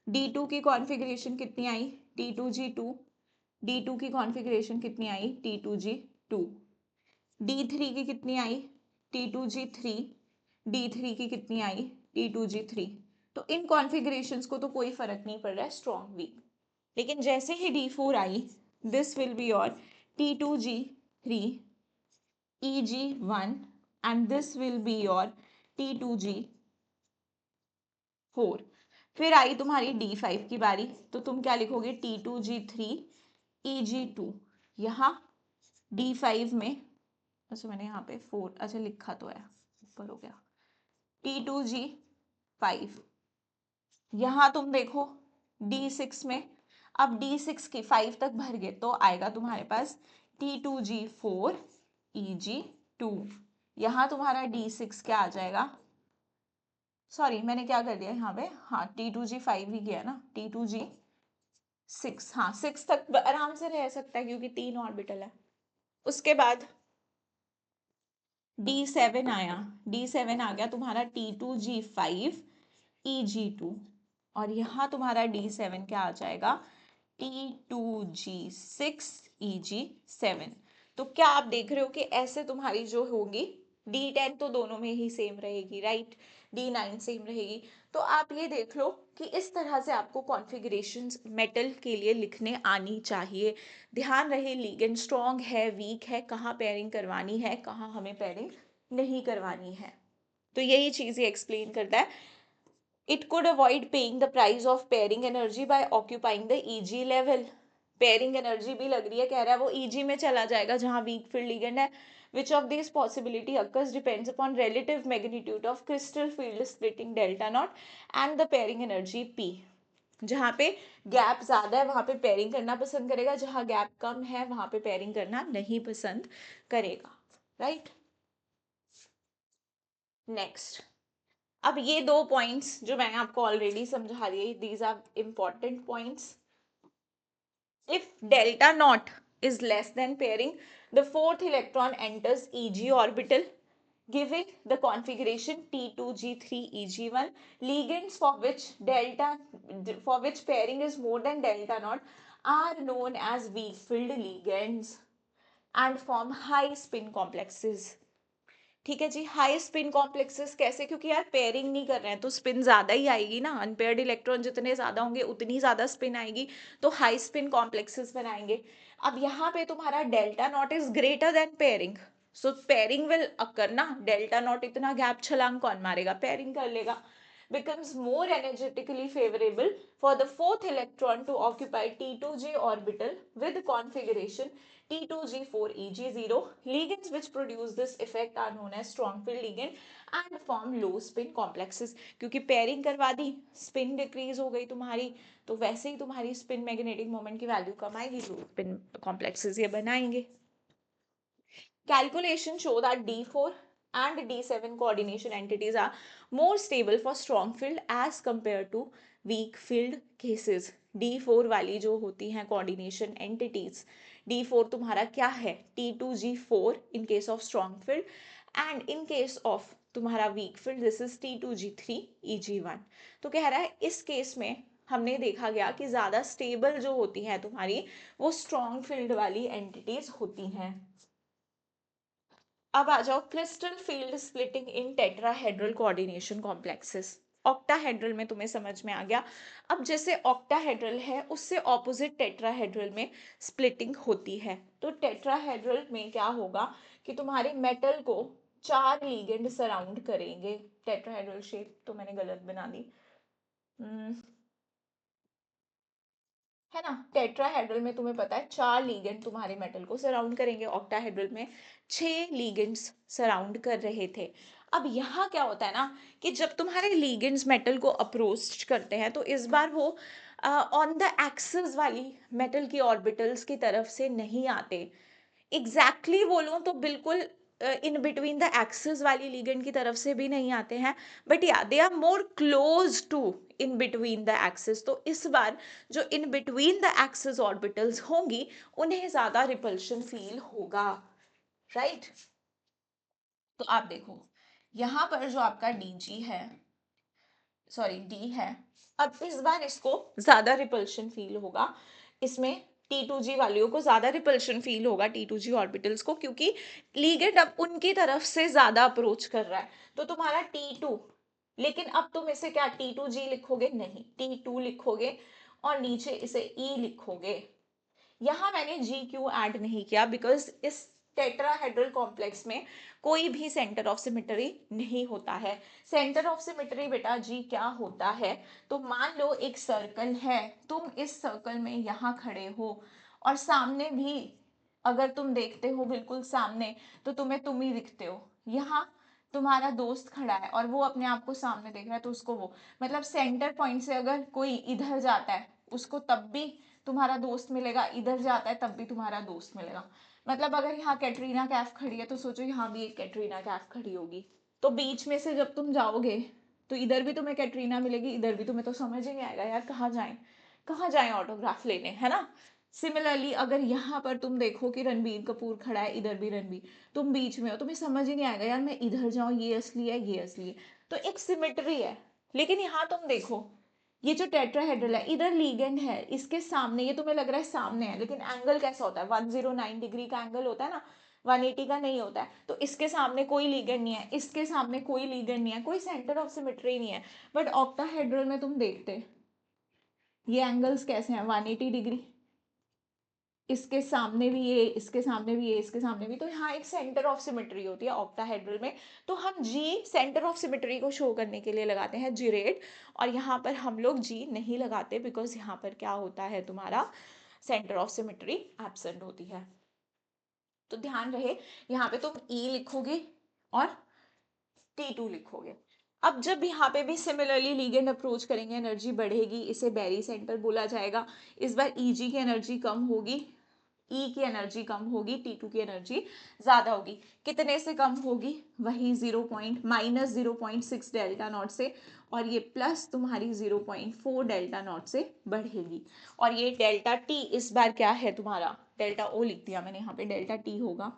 D2 की कॉन्फ़िगरेशन कितनी आई, T2G2, D2 की कॉन्फ़िगरेशन कितनी आई, T2G2, D3 की कितनी आई, T2G3, D3 की कितनी आई, T2G3। तो इन कॉन्फ़िगरेशंस को तो कोई फर्क नहीं पड़ रहा है स्ट्रॉन्ग वीक, लेकिन जैसे ही D4 I, this will be your T2G3, Eg1 and this will be your T2G4। फिर आई तुम्हारी D5 की बारी, तो तुम क्या लिखोगे, T2G3 Eg2। यहाँ D5 में, अच्छा मैंने यहाँ पे 4 अच्छा लिखा तो है, ऊपर हो गया, T2G5। यहाँ तुम देखो D6 में, अब D6 की 5 तक भर गए तो आएगा तुम्हारे पास T2G4 Eg2। यहाँ तुम्हारा D6 क्या आ जाएगा, सॉरी मैंने क्या कर दिया यहाँ पे, हाँ T2G5 ही किया ना, T2G6, हाँ 6 तक आराम से रह सकता है क्योंकि 3 ऑर्बिटल है। उसके बाद D7 आया, D7 आ गया तुम्हारा T2G5 Eg2, और यहाँ तुम्हारा D7 क्या आ जाएगा, T2G6 Eg7। तो क्या आप देख रहे हो कि ऐसे तुम्हारी जो होगी D10 तो दोनों में ही सेम रहेगी, राइट, D9 सेम रहेगी। तो आप ये देख लो कि इस तरह से आपको कॉन्फ़िगरेशंस मेटल के लिए लिखने आनी चाहिए। ध्यान रहे लिगेंड स्ट्रॉन्ग है, वीक है, कहाँ पेयरिंग करवानी है, कहाँ हमें पेयरिंग नहीं करवानी है। तो यही चीज़ ये एक्सप्लेन करता है। It could avoid paying the price of pairing energy by occupying the Eg level। Pairing energy भी लग रही है, कह रहा है वो Eg में चला जाएगा जहां वीक फील्ड लिगेंड है। Which of these possibility occurs depends upon relative magnitude of crystal field splitting delta naught and the pairing energy P। जहां पे गैप ज्यादा है वहां पे पेयरिंग करना पसंद करेगा, जहां गैप कम है वहां पे पेयरिंग करना नहीं पसंद करेगा, राइट। नेक्स्ट, अब ये दो पॉइंट्स जो मैंने आपको ऑलरेडी समझा दिए, these are important points. If delta naught is less than pairing, the fourth electron enters Eg orbital, giving the configuration T2G3 Eg1। Ligands for which pairing is more than delta naught are known as weak filled ligands and form high spin complexes। ठीक है जी, high spin complexes कैसे, क्योंकि यार pairing नहीं कर रहे हैं तो स्पिन ज्यादा ही आएगी ना, अनपेयर्ड इलेक्ट्रॉन जितने ज्यादा होंगे उतनी ज्यादा स्पिन आएगी, तो हाई स्पिन कॉम्प्लेक्सेस बनाएंगे। अब यहाँ पे तुम्हारा delta not is greater than pairing, so pairing will occur ना, डेल्टा नॉट इतना गैप छलांग कौन मारेगा, पेयरिंग कर लेगा। becomes more energetically favorable for the fourth electron to occupy T2G orbital with configuration T2G4 Eg0। Ligands which produce this effect are known as strong field ligand and form low spin complexes। क्योंकि pairing करवा दी, spin decrease हो गई तुम्हारी, तो वैसे ही तुम्हारी spin magnetic moment की value कम आएगी, तो स्पिन कॉम्प्लेक्सेस ये बनाएंगे। Calculation show that D4 and D7 coordination entities are more stable for strong field as compared to weak field cases। D4 वाली जो होती हैं coordination entities, D4 तुम्हारा क्या है, T2G4 in case of strong field and in case of तुम्हारा weak field this is T2G3 Eg1। तो कह रहा है इस केस में हमने देखा गया कि ज्यादा स्टेबल जो होती हैं तुम्हारी वो स्ट्रॉन्ग फील्ड वाली एंटिटीज होती हैं। अब आ जाओ क्रिस्टल फील्ड स्प्लिटिंग इन टेट्राहेड्रल कोऑर्डिनेशन कॉम्प्लेक्सेस। ऑक्टाहेड्रल में तुम्हें समझ में आ गया। अब जैसे ऑक्टाहेड्रल है उससे ऑपोजिट टेट्राहेड्रल में स्प्लिटिंग होती है। तो टेट्राहेड्रल में क्या होगा कि तुम्हारे मेटल को 4 लिगेंड सराउंड करेंगे। टेट्राहेड्रल शेप तो मैंने गलत बना दी, है ना। टेट्राहेड्रल में तुम्हें पता है 4 लीगेंड तुम्हारे मेटल को सराउंड करेंगे, ऑक्टाहेड्रल में 6 लीगेंड्स सराउंड कर रहे थे। अब यहाँ क्या होता है ना कि जब तुम्हारे लीगेंड्स मेटल को अप्रोच करते हैं तो इस बार वो ऑन द एक्सिस वाली मेटल की ऑर्बिटल्स की तरफ से नहीं आते। एग्जैक्टली बोलूं तो बिल्कुल इन बिटवीन द एक्सिस वाली लिगेंड की तरफ से भी नहीं आते हैं, बट या they are more close to in between the axis. तो इस बार जो in between the axis orbitals होंगी उन्हें ज्यादा रिपल्शन फील होगा, राइट। तो आप देखो यहाँ पर जो आपका डी है, सॉरी डी है, अब इस बार इसको ज्यादा रिपल्शन फील होगा, इसमें T2G वालियों को ज्यादा रिपल्शन फील होगा T2G ऑर्बिटल्स को, क्योंकि लिगेंड अब उनकी तरफ से ज्यादा अप्रोच कर रहा है। तो तुम्हारा T2, लेकिन अब तुम इसे क्या T2G लिखोगे, नहीं T2 लिखोगे और नीचे इसे E लिखोगे। यहां मैंने G क्यों ऐड नहीं किया, बिकॉज इस टेट्राहेड्रल कॉम्प्लेक्स में कोई भी सेंटर ऑफ सिमेट्री नहीं होता है। सेंटर ऑफ सिमेट्री बेटा जी क्या होता है, तो मान लो एक सर्कल है, तुम इस सर्कल में यहाँ खड़े हो और सामने भी अगर तुम देखते हो बिल्कुल सामने, तो तुम्हें तुम ही दिखते हो। यहाँ तुम्हारा दोस्त खड़ा है और वो अपने आप को सामने देख रहा है, तो उसको वो, मतलब सेंटर पॉइंट से अगर कोई इधर जाता है उसको तब भी तुम्हारा दोस्त मिलेगा, इधर जाता है तब भी तुम्हारा दोस्त मिलेगा। मतलब अगर यहाँ कैटरीना कैफ खड़ी है तो सोचो यहाँ भी एक कैटरीना कैफ खड़ी होगी, तो बीच में से जब तुम जाओगे तो इधर भी तुम्हें कैटरीना मिलेगी, इधर भी, तुम्हें तो समझ ही नहीं आएगा यार कहाँ जाएं ऑटोग्राफ लेने, है ना। सिमिलरली अगर यहाँ पर तुम देखो कि रणबीर कपूर खड़ा है, इधर भी रणबीर, तुम बीच में हो, तुम्हें समझ ही नहीं आएगा यार मैं इधर जाऊं, ये असली है ये असली है। तो एक सिमेट्री है। लेकिन यहाँ तुम देखो, ये जो टेट्राहेड्रल है, इधर लीगेंड है, इसके सामने, ये तुम्हें लग रहा है सामने है, लेकिन एंगल कैसा होता है, 109 डिग्री का एंगल होता है ना, 180 का नहीं होता है। तो इसके सामने कोई लीगेंड नहीं है, इसके सामने कोई लीगेंड नहीं है, कोई सेंटर ऑफ सिमेट्री नहीं है। बट ऑक्टाहेड्रल में तुम देखते, ये एंगल्स कैसे हैं, 180 डिग्री, इसके सामने भी ये, इसके सामने भी ये, इसके सामने भी, तो यहाँ एक सेंटर ऑफ सिमेट्री होती है ऑक्टाहेड्रल में। तो हम जी सेंटर ऑफ सिमेट्री को शो करने के लिए लगाते हैं जी रेड, और यहाँ पर हम लोग जी नहीं लगाते, बिकॉज यहाँ पर क्या होता है, तुम्हारा सेंटर ऑफ सिमेट्री एब्सेंट होती है। तो ध्यान रहे, यहाँ पे तुम ई लिखोगे और T2 लिखोगे। अब जब यहाँ पे भी सिमिलरली लीगेंड अप्रोच करेंगे, एनर्जी बढ़ेगी, इसे बैरी सेंटर बोला जाएगा। इस बार Eg की एनर्जी कम होगी, ई की एनर्जी कम होगी, T2 की एनर्जी ज्यादा होगी। कितने से कम होगी, वही -0.6 डेल्टा नॉट से, और ये प्लस तुम्हारी 0.4 डेल्टा नॉट से बढ़ेगी। और ये डेल्टा टी इस बार क्या है तुम्हारा, डेल्टा ओ लिख दिया मैंने यहाँ पे, डेल्टा टी होगा।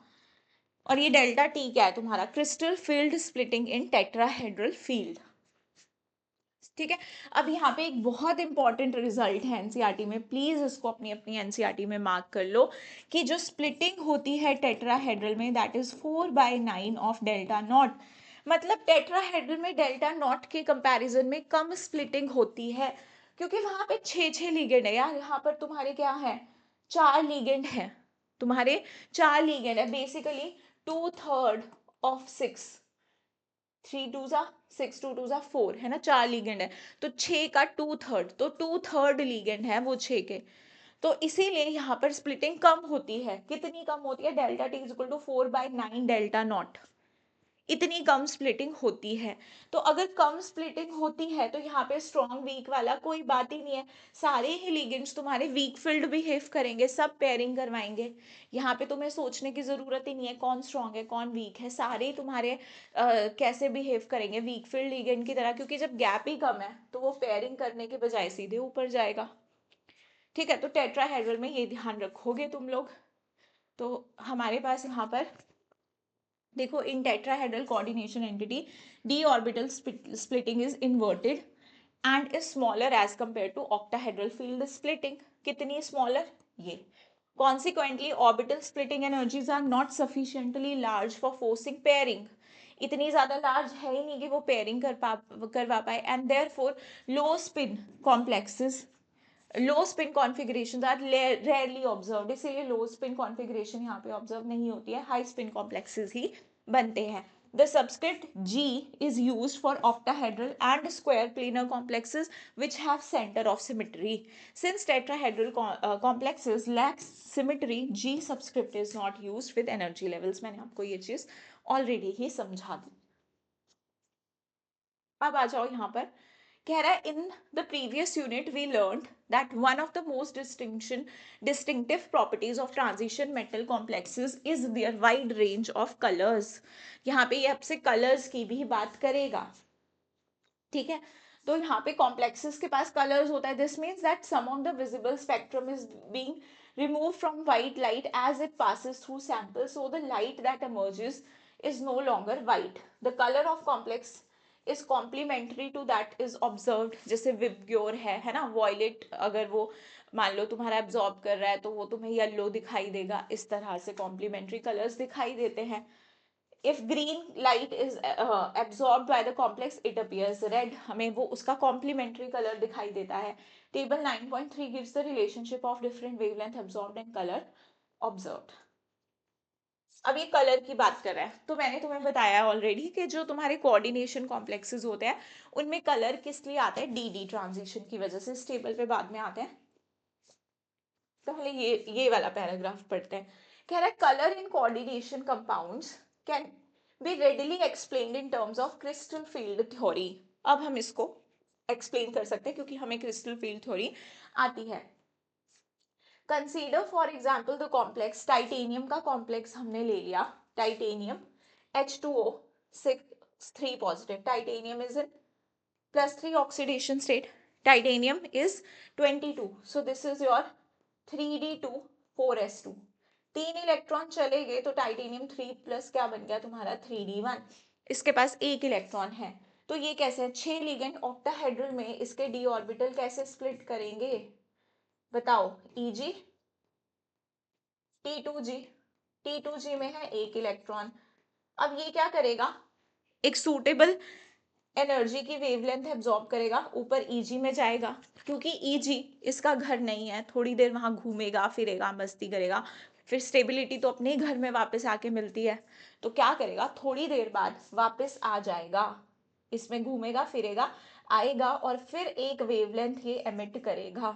और ये डेल्टा टी क्या है तुम्हारा, क्रिस्टल फील्ड स्प्लिटिंग इन टेट्राहेड्रल फील्ड। ठीक है। अब यहाँ पे एक बहुत इंपॉर्टेंट रिजल्ट है एनसीईआरटी में, प्लीज इसको अपनी अपनी एनसीईआरटी में मार्क कर लो, कि जो स्प्लिटिंग होती है टेट्राहेड्रल में, that is 4/9 of delta not. मतलब टेट्राहेड्रल में डेल्टा नॉट के कंपैरिजन में कम स्प्लिटिंग होती है, क्योंकि वहां पे 6 लीगेंड है यार, यहाँ पर तुम्हारे क्या है, 4 लीगेंड है, तुम्हारे 4 लीगेंड है बेसिकली, 2/3 ऑफ 6, 3 2 6, 2 2 4 है ना, 4 लीगेंड है, तो 6 का 2/3, तो 2/3 लीगेंड है वो 6 के। तो इसीलिए यहाँ पर स्प्लिटिंग कम होती है, कितनी कम होती है, delta T is equal to 4/9 delta naught, इतनी कम स्प्लिटिंग होती है। तो अगर कम स्प्लिटिंग होती है तो यहाँ पे स्ट्रॉन्ग वीक वाला कोई बात ही नहीं है, सारे ही लिगेंड्स तुम्हारे वीक फील्ड बिहेव करेंगे, सब पेयरिंग करवाएंगे। यहाँ पे तुम्हें सोचने की जरूरत ही नहीं है कौन स्ट्रॉन्ग है कौन वीक है, सारे ही तुम्हारे कैसे बिहेव करेंगे, वीक फील्ड लिगेंड की तरह, क्योंकि जब गैप ही कम है तो वो पेयरिंग करने के बजाय सीधे ऊपर जाएगा। ठीक है, तो टेट्राहेड्रल में ये ध्यान रखोगे तुम लोग। तो हमारे पास यहाँ पर देखो, इन tetrahedral coordination entity d orbital splitting is inverted and is smaller as compared to octahedral field splitting। कितनी smaller, ये consequently orbital splitting energies are not sufficiently large for forcing pairing। इतनी ज्यादा लार्ज है ही नहीं कि वो पेयरिंग करवा पाए, and therefore low spin complexes, low spin configurations are rarely observed, इसीलिए लो स्पिन कॉन्फ़िगरेशन यहाँ पे ऑब्जर्व नहीं होती है, हाई स्पिन कॉम्प्लेक्सेस ही बनते हैं। The subscript G is used for octahedral and square planar complexes which have center of symmetry. Since tetrahedral complexes lack symmetry, G subscript is not used with energy levels। मैंने आपको ये चीज already ही समझा दी। अब आ जाओ यहाँ पर, कह रहा है in the previous unit we learned that one of the most distinctive properties of transition metal complexes is their wide range of colours. यहाँ पे ये आपसे कलर्स की भी बात करेगा। ठीक है, तो यहाँ पे कॉम्प्लेक्सेस के पास कलर्स होता है, this means that some of the visible spectrum is being removed from white light as it passes through samples, so the light that emerges is no longer white, the color of complex is complementary to that is observed। जैसे VIBGYOR है ना, violet अगर वो मान लो तुम्हारा absorb कर रहा है तो वो तुम्हें येलो दिखाई देगा, इस तरह से कॉम्प्लीमेंट्री कलर्स दिखाई देते हैं। if green light is absorbed by the complex it appears red, हमें वो उसका complementary color दिखाई देता है। table 9.3 gives the relationship of different wavelength absorbed and color observed। अब ये कलर की बात कर रहा है, तो मैंने तुम्हें बताया ऑलरेडी कि जो तुम्हारे कोऑर्डिनेशन कॉम्प्लेक्सेस होते हैं उनमें कलर किस लिए आता है, डी ट्रांजिशन की वजह से। स्टेबल पे बाद में आते हैं, पहले ये वाला पैराग्राफ पढ़ते हैं। कह रहा है colour in coordination compounds can be readily explained in terms of crystal field theory. अब हम इसको एक्सप्लेन कर सकते हैं क्योंकि हमें क्रिस्टल फील्ड थ्योरी आती है। Consider for example the complex, titanium का कॉम्प्लेक्स हमने ले लिया, titanium H2O 6 3 positive, titanium is in +3 oxidation state, titanium is 22, so this is your 3d2 4s2, 3 electron चले गए तो टाइटेनियम 3 प्लस क्या बन गया तुम्हारा 3d1, इसके पास 1 इलेक्ट्रॉन है। तो ये कैसे है, 6 लिगेंड ऑक्टाहेड्रल में इसके डी ऑर्बिटल कैसे स्प्लिट करेंगे बताओ, Eg T2g, T2g में है 1 इलेक्ट्रॉन। अब ये क्या करेगा, एक सूटेबल एनर्जी की वेवलेंथ एब्जॉर्ब करेगा, ऊपर Eg में जाएगा, क्योंकि Eg इसका घर नहीं है, थोड़ी देर वहां घूमेगा फिरेगा मस्ती करेगा, फिर स्टेबिलिटी तो अपने घर में वापस आके मिलती है, तो क्या करेगा थोड़ी देर बाद वापस आ जाएगा, इसमें घूमेगा फिरेगा आएगा और फिर एक वेवलेंथ ये एमिट करेगा।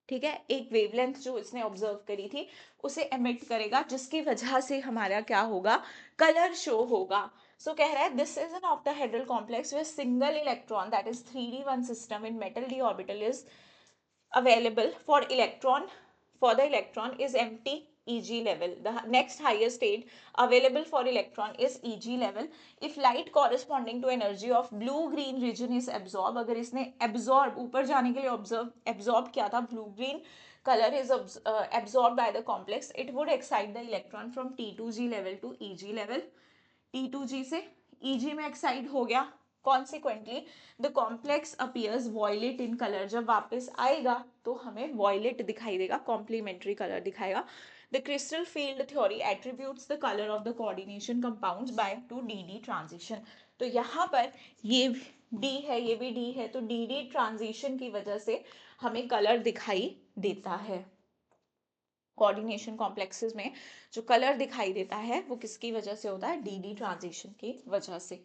ठीक है, एक वेवलेंथ जो इसने ऑब्जर्व करी थी उसे एमिट करेगा, जिसकी वजह से हमारा क्या होगा, कलर शो होगा। सो कह रहा है this is an octahedral complex with single electron that is 3d1 system in metal d orbital is available for the electron is empty Eg level. The next highest state available for electron is Eg level. If light corresponding to energy of blue green region is absorbed, अगर इसने absorb ऊपर जाने के लिए absorb किया था, blue green color is absorbed by the complex, it would excite the electron from T2g level to Eg level. T2g से Eg में excite हो गया, Consequently, the complex appears violet in color. जब वापस आएगा तो हमें violet दिखाई देगा, complementary color दिखाएगा. The crystal field theory attributes the color of the coordination compounds by to dd transition. तो यहाँ पर ये D है, ये भी D है, तो dd transition की वजह से हमें color दिखाई देता है। कोऑर्डिनेशन कॉम्प्लेक्सेस में जो कलर दिखाई देता है वो किसकी वजह से होता है, डी ट्रांजिशन की वजह से।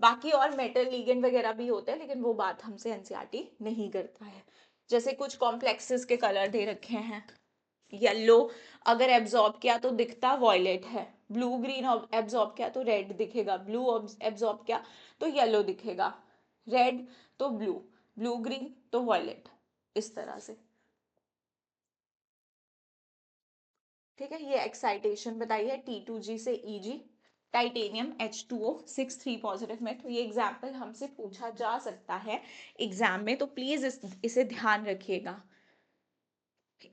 बाकी और मेटल लिगेंड वगैरह भी होते हैं, लेकिन वो बात हमसे एनसीईआरटी नहीं करता है। जैसे कुछ कॉम्प्लेक्सेस के कलर दे रखे हैं, येलो अगर एब्जॉर्ब किया तो दिखता वॉयलेट है, ब्लू ग्रीन एब्जॉर्ब किया तो रेड दिखेगा, ब्लू एब्जॉर्ब किया तो येलो दिखेगा, रेड तो ब्लू, ब्लू ग्रीन तो वॉयलेट, इस तरह से। ठीक है, ये एक्साइटेशन बताई है T2g से Eg, टाइटेनियम H2O 6 3 पॉजिटिव में। तो ये एग्जाम्पल हमसे पूछा जा सकता है एग्जाम में, तो प्लीज इसे ध्यान रखिएगा।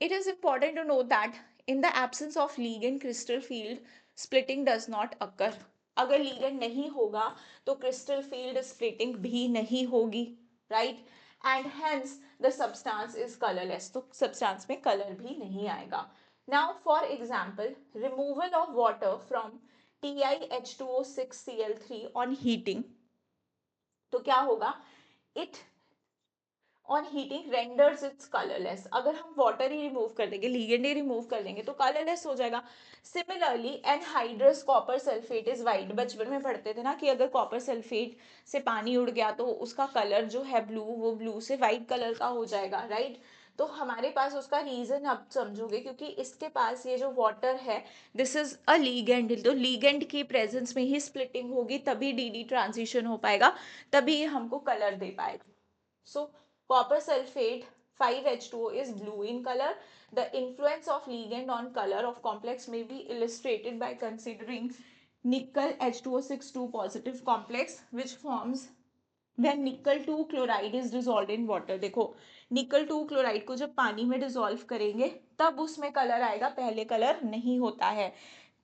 It is important to note that in the absence of ligand crystal field splitting does not occur. अगर ligand नहीं होगा तो crystal field splitting भी नहीं होगी, right? And hence the substance is colorless. तो substance में color भी नहीं आएगा. Now for example, removal of water from TiH2O6Cl3 on heating, तो क्या होगा, it on heating renders it's colourless. अगर हम वाटर ही रिमूव कर देंगे, लिगेंड ही रिमूव कर देंगे तो कलरलेस हो जाएगा। Similarly anhydrous copper sulphate is white, बचपन में पढ़ते थे ना कि अगर कॉपर सल्फेट से पानी उड़ गया तो उसका कलर जो है ब्लू, वो ब्लू से वाइट कलर का हो जाएगा, राइट? तो हमारे पास उसका रीजन अब समझोगे, क्योंकि इसके पास ये जो वाटर है दिस इज अ लीगेंड, तो लीगेंड की प्रेजेंस में ही स्प्लिटिंग होगी, तभी डी ट्रांजिशन हो पाएगा, तभी ये हमको कलर दे पाएगा। So copper sulfate 5H2O is blue in color. The influence of ligand on color of complex may be illustrated by considering nickel H2O6 2 positive complex which forms when nickel 2 chloride is dissolved in water. देखो nickel 2 chloride को जब पानी में dissolve करेंगे तब उसमें colour आएगा, पहले कलर नहीं होता है।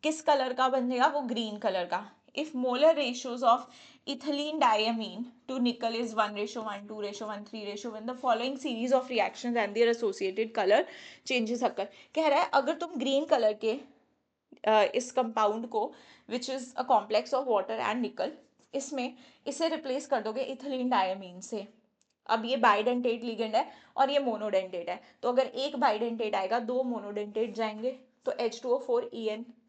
किस कलर का बनेगा, वो ग्रीन कलर का। If molar ratios of ethylene diamine to nickel is 1:1, 2:1, 3:1, the following series of reactions and their associated color changes occur. कह रहा है अगर तुम ग्रीन कलर के इस कंपाउंड को which is a complex of water and निकल, इसमें इसे रिप्लेस कर दोगे इथिलीन डायमीन से। अब ये बाइडेंटेट लिगेंड है और ये मोनोडेंटेट है, तो अगर एक बाइडेंटेट आएगा दो मोनोडेंटेट जाएंगे, तो H2O4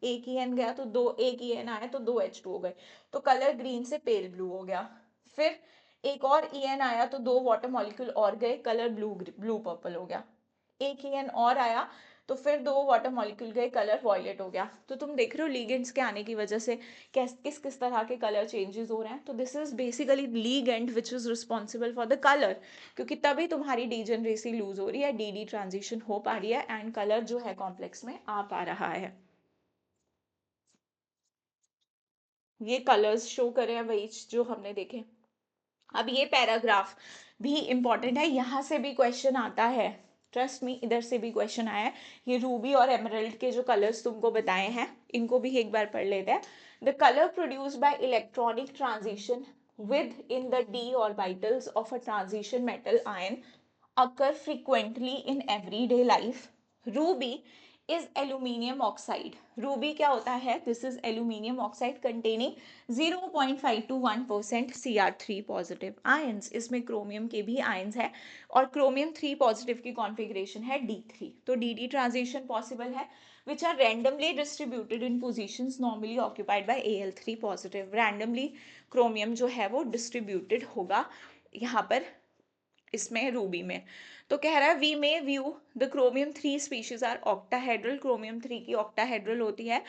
एक EN गया तो दो, एक EN आया तो दो H2 हो गए, तो कलर ग्रीन से पेल ब्लू हो गया। फिर एक और EN आया तो दो वाटर मॉलिक्यूल और गए, कलर ब्लू पर्पल हो गया। एक EN और आया तो फिर दो वाटर मॉलिक्यूल गए, कलर वॉयलेट हो गया। तो तुम देख रहे हो लिगेंड्स के आने की वजह से किस किस तरह के कलर चेंजेस हो रहे हैं। तो this is basically ligand which is responsible for the colour, क्योंकि तभी तुम्हारी डीजेनरेसी लूज हो रही है, डी ट्रांजिशन हो पा रही है एंड कलर जो है कॉम्प्लेक्स में आ पा रहा है। ये कलर्स शो करे हैं वही जो हमने देखे। अब ये पैराग्राफ भी इंपॉर्टेंट है, यहां से भी क्वेश्चन आता है, ट्रस्ट मी, इधर से भी क्वेश्चन आया है। ये रूबी और एमरल्ड के जो कलर्स तुमको बताए हैं इनको भी एक बार पढ़ लेते हैं। The colour produced by electronic transition with in the D orbitals of a transition metal ion occur frequently in everyday life. Ruby is aluminium oxide. Ruby क्या होता है? This is aluminium oxide containing 0.5 to 1% Cr3 positive ions. इसमें chromium के भी ions है और chromium 3 positive की configuration है D3। तो डी ट्रांजिशन पॉसिबल है which are randomly distributed in positions normally occupied by Al3 positive. Randomly chromium जो है वो डिस्ट्रीब्यूटेड होगा यहाँ पर इसमें रूबी में। तो कह रहा है we may view the chromium 3 species are octahedral, chromium 3 की ऑक्टाहेड्रल होती है,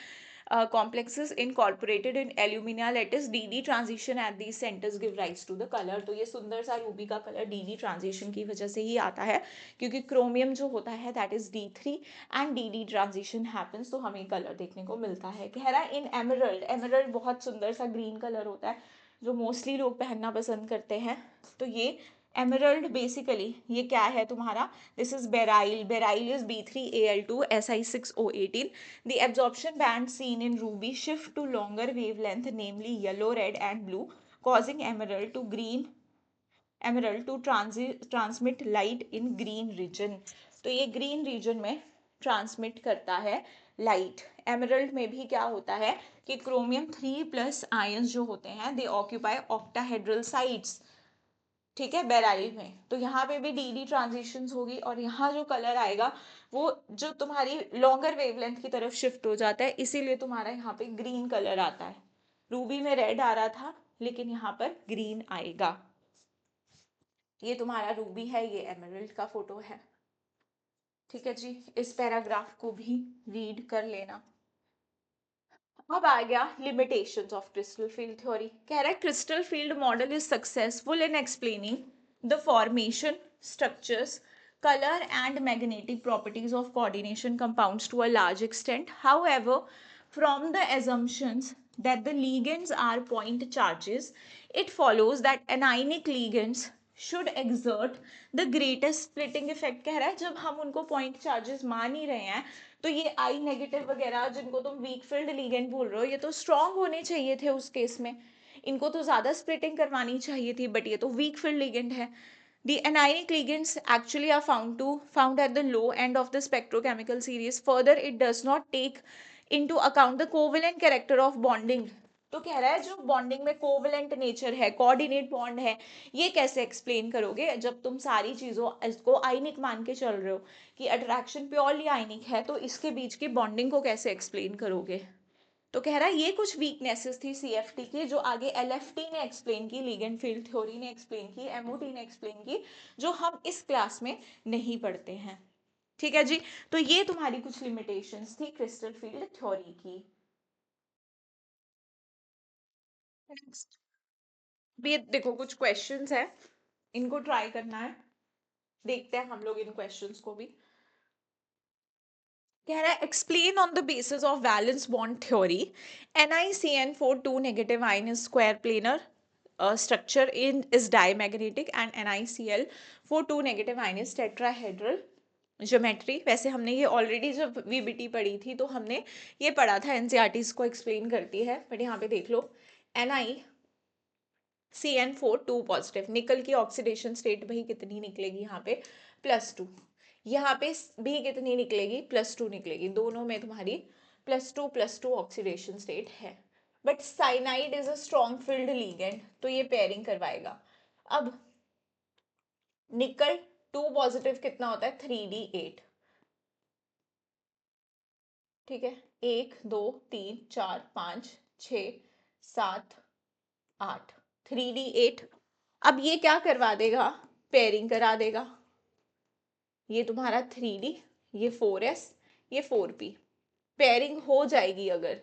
complexes incorporated in alumina lattice, dd transition at these centers give rise to the color। तो ये सुंदर सा रूबी का कलर dd ट्रांजिशन की वजह से ही आता है, क्योंकि क्रोमियम जो होता है that is D3 and dd transition happens, तो हमें कलर देखने को मिलता है। कह रहा है इन एमरल्ड, एमरल्ड बहुत सुंदर सा ग्रीन कलर होता है जो मोस्टली लोग पहनना पसंद करते हैं। तो ये एमरल्ड बेसिकली ये क्या है तुम्हारा, this is beryl, beryl is B3Al2 Si6O18। the absorption band seen in ruby shift to longer wavelength, namely yellow, red and blue, causing emerald to transmit light in green region। तो ये green region में transmit करता है light. Emerald में भी क्या होता है कि क्रोमियम 3 प्लस आयंस जो होते हैं दे ऑक्यूपाई ऑक्टाहेड्रल साइट्स, ठीक है, बेराइल में। तो यहाँ पे भी डी ट्रांजिशन होगी और यहाँ जो कलर आएगा वो जो तुम्हारी लॉन्गर वेवलेंथ की तरफ शिफ्ट हो जाता है, इसीलिए तुम्हारा यहाँ पे ग्रीन कलर आता है। रूबी में रेड आ रहा था लेकिन यहाँ पर ग्रीन आएगा। ये तुम्हारा रूबी है, ये एमरल्ड का फोटो है। ठीक है जी, इस पैराग्राफ को भी रीड कर लेना। अब आ गया limitations of crystal field theory. कह रहा है crystal field model is successful in explaining the formation, structures, color and magnetic properties of coordination compounds to a large extent. However, from the assumptions that the ligands are point charges, it follows that anionic ligands should exert the greatest splitting effect। कह रहा है जब हम उनको point charges मान ही रहे हैं तो ये I नेगेटिव वगैरह जिनको तुम वीक फील्ड लिगेंड बोल रहे हो ये तो स्ट्रॉन्ग होने चाहिए थे उस केस में, इनको तो ज्यादा स्प्लिटिंग करवानी चाहिए थी, बट ये तो वीक फील्ड लिगेंड है। The anionic ligands actually are found at the low end of the spectrochemical series. Further, it does not take into account the covalent character of bonding। तो कह रहा है जो बॉन्डिंग में covalent nature है, coordinate bond है, ये कैसे एक्सप्लेन करोगे जब तुम सारी चीजों इसको आयनिक मान के चल रहे हो कि अट्रैक्शन प्योरली आयनिक है, तो इसके बीच की बॉन्डिंग को कैसे एक्सप्लेन करोगे। तो कह रहा है ये कुछ वीकनेसेस थी सीएफटी की जो आगे एलएफटी ने एक्सप्लेन की, लिगेंड फील्ड थ्योरी ने एक्सप्लेन की, एमओटी ने एक्सप्लेन की, जो हम इस क्लास में नहीं पढ़ते हैं। ठीक है जी, तो ये तुम्हारी कुछ लिमिटेशंस थी क्रिस्टल फील्ड थ्योरी की। नेक्स्ट भी देखो कुछ क्वेश्चंस है, इनको ट्राई करना है, देखते हैं हम लोग इन क्वेश्चंस को भी। कह रहा है explain on the basis of valence bond theory NiCN4 2 negative ion is square planar structure in is diamagnetic and NiCl4 2 negative ion is tetrahedral geometry. वैसे हमने ये ऑलरेडी जब वीबीटी पढ़ी थी तो हमने ये पढ़ा था, एनसीईआरटी को एक्सप्लेन करती है, बट यहाँ पे देख लो NiCN4 2 पॉजिटिव, निकल की ऑक्सीडेशन स्टेट भाई कितनी निकलेगी यहाँ पे +2, यहाँ पे भी कितनी निकलेगी +2 निकलेगी, दोनों में तुम्हारी +2 ऑक्सीडेशन स्टेट है। But cyanide is a strong field ligand तो ये पेयरिंग करवाएगा। अब निकल 2 पॉजिटिव कितना होता है 3D8, ठीक है, 1 2 3 4 5 6 7 8, 3D8। अब ये क्या करवा देगा, पेयरिंग करा देगा। ये तुम्हारा 3D, ये 4s, ये 4p, पेयरिंग हो जाएगी अगर,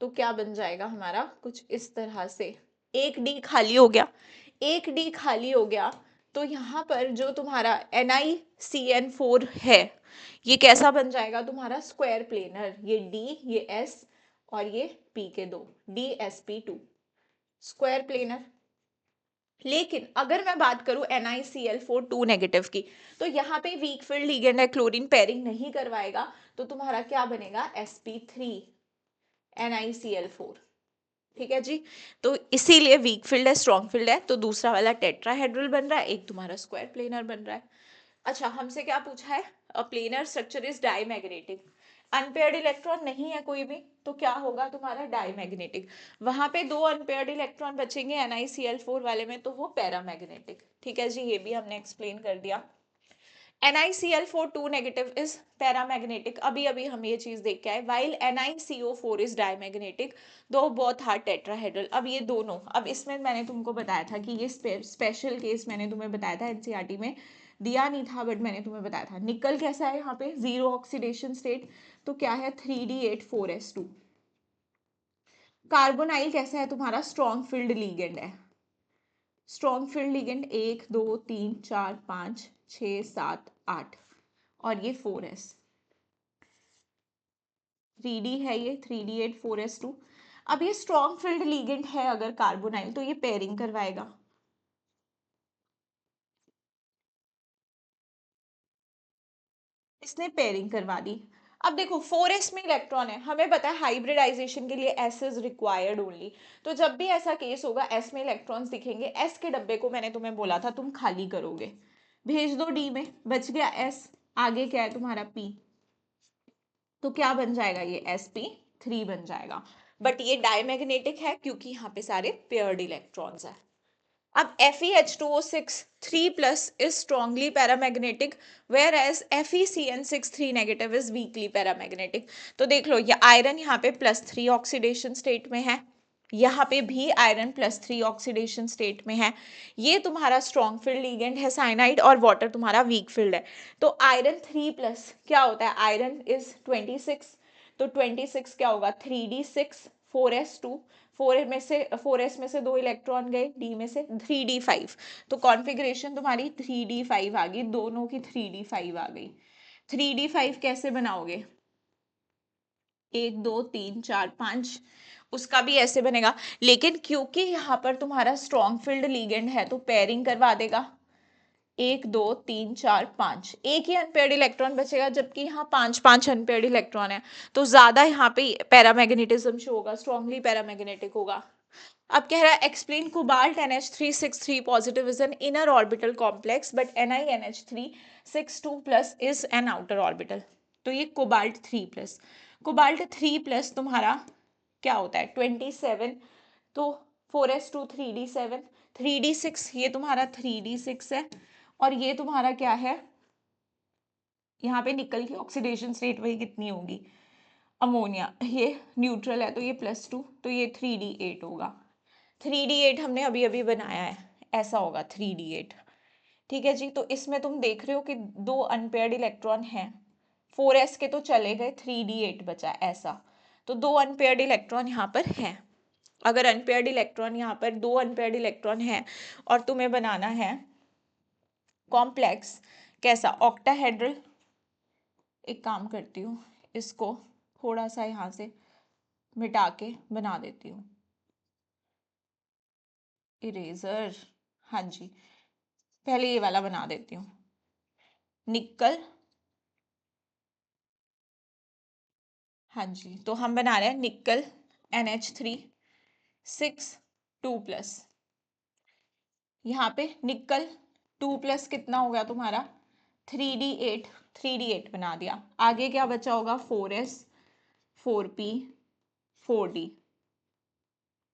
तो क्या बन जाएगा हमारा, कुछ इस तरह से। एक डी खाली हो गया, एक डी खाली हो गया, तो यहाँ पर जो तुम्हारा NiCN4 है, ये कैसा बन जाएगा तुम्हारा, स्क्वायर प्लेनर। ये डी, ये एस और ये पी के दो, DsP2, स्क्वायर प्लेनर। लेकिन अगर मैं बात करूं NiCl4 2 नेगेटिव की, तो यहाँ पे वीक फील्ड लिगेंड है, क्लोरीन पेयरिंग नहीं करवाएगा, तो तुम्हारा क्या बनेगा, sp3 NiCl4। ठीक है जी, तो इसीलिए वीक फील्ड है, स्ट्रॉन्ग फील्ड है, तो दूसरा वाला टेट्राहेड्रल बन रहा है, एक तुम्हारा स्क्वायर प्लेनर बन रहा है। अच्छा, हमसे क्या पूछा है, a planar structure is diamagnetic, unpaired electron नहीं है कोई भी, तो क्या होगा तुम्हारा, डाईमैग्नेटिक। वहां पे दो अनपेयर्ड इलेक्ट्रॉन बचेंगे NiCl4 वाले में, तो वो पैरामैग्नेटिक। ठीक है जी, ये भी हमने एक्सप्लेन कर दिया। NiCl4 2 नेगेटिव इज पैरामैग्नेटिक, अभी अभी हम ये चीज देख के आए, वाइल NiCO4 इज डायमैग्नेटिक, दो बोथ आर टेट्राहेड्रल। अब ये दोनों, अब इसमें मैंने तुमको बताया था कि ये स्पेशल केस मैंने तुम्हें बताया था, एनसीईआरटी में दिया नहीं था, बट मैंने तुम्हें बताया था। निकल कैसा है यहाँ पे, जीरो ऑक्सीडेशन स्टेट, तो क्या है, 3D8 4s2। कार्बोनाइल कैसा है तुम्हारा, स्ट्रॉन्ग फील्ड लीगेंड है, स्ट्रॉन्ग फील्ड लिगेंड, 1 2 3 4 5 6 7 8, और ये 4s, 3D है ये, 3D8 4s2। अब ये स्ट्रॉन्ग फील्ड लिगेंड है अगर कार्बोनाइल, तो ये पेयरिंग करवाएगा, इसने पेयरिंग करवा दी। अब देखो 4s में इलेक्ट्रॉन है, हमें पता है हाइब्रिडाइजेशन के लिए s इज रिक्वायर्ड ओनली, तो जब भी ऐसा केस होगा s में इलेक्ट्रॉन्स दिखेंगे, s के डब्बे को मैंने तुम्हें बोला था तुम खाली करोगे, भेज दो d में, बच गया s, आगे क्या है तुम्हारा p, तो क्या बन जाएगा, ये sp3 बन जाएगा। बट ये डायमैग्नेटिक है क्योंकि यहाँ पे सारे पेयर्ड इलेक्ट्रॉन्स है। अब FeH2O6 3+ is strongly paramagnetic, whereas FeCN6 3 negative is weakly paramagnetic। तो देख लो, ये आयरन यहाँ पे +3 ऑक्सीडेशन स्टेट में है, यहाँ पे भी आयरन +3 ऑक्सीडेशन स्टेट में है। ये तुम्हारा स्ट्रॉन्ग फील्ड लिगेंड है साइनाइड, और वाटर तुम्हारा वीक फील्ड है। तो आयरन 3+ क्या होता है, आयरन इज 26, तो 26 क्या होगा, 3D6 4s2, 4s में से 2 इलेक्ट्रॉन गए, डी में से 3D5, तो कॉन्फ़िगरेशन तुम्हारी 3D5 आ गई, दोनों की 3D5 आ गई। 3D5 कैसे बनाओगे, 1 2 3 4 5, उसका भी ऐसे बनेगा, लेकिन क्योंकि यहाँ पर तुम्हारा स्ट्रॉन्ग फील्ड लिगेंड है, तो पेयरिंग करवा देगा। 1 2 3 4 5, एक ही अनपेयर्ड इलेक्ट्रॉन बचेगा, जबकि यहाँ 5 5 अनपेयर्ड इलेक्ट्रॉन है, तो ज्यादा यहाँ पे पैरामैग्नेटिज्म शो होगा, स्ट्रॉन्गली पैरामैग्नेटिक होगा। अब कह रहा है explain cobalt NH3 6 3 positive is an inner orbital complex, but NiNH3 6 2+ is an outer orbital. तो ये कोबाल्ट 3+, कोबाल्ट 3+ तुम्हारा क्या होता है, 27, तो 4s2 3D7, 3D6, ये तुम्हारा 3D6 है, और ये तुम्हारा क्या है, यहाँ पे निकल की ऑक्सीडेशन स्टेट वही कितनी होगी, अमोनिया, ये न्यूट्रल है, तो ये +2, तो ये 3D8 होगा। 3D8 हमने अभी अभी बनाया है, ऐसा होगा 3D8। ठीक है जी, तो इसमें तुम देख रहे हो कि दो अनपेयर्ड इलेक्ट्रॉन हैं, 4s के तो चले गए, 3D8 बचा, ऐसा। तो दो अनपेयर्ड इलेक्ट्रॉन यहाँ पर हैं। अगर अनपेयर्ड इलेक्ट्रॉन, यहाँ पर दो अनपेयर्ड इलेक्ट्रॉन है, और तुम्हें बनाना है कॉम्प्लेक्स कैसा, ऑक्टाहेड्रल। एक काम करती हूँ, इसको थोड़ा सा यहाँ से मिटा के बना देती हूँ, इरेजर, हाँ जी, पहले ये वाला बना देती हूँ, निकल, हाँ जी, तो हम बना रहे हैं निकल NH3 6 2+, यहाँ पे निकल 2+ कितना हो गया तुम्हारा, 3D8, 3D8 बना दिया। आगे क्या बचा होगा, 4s 4p 4d।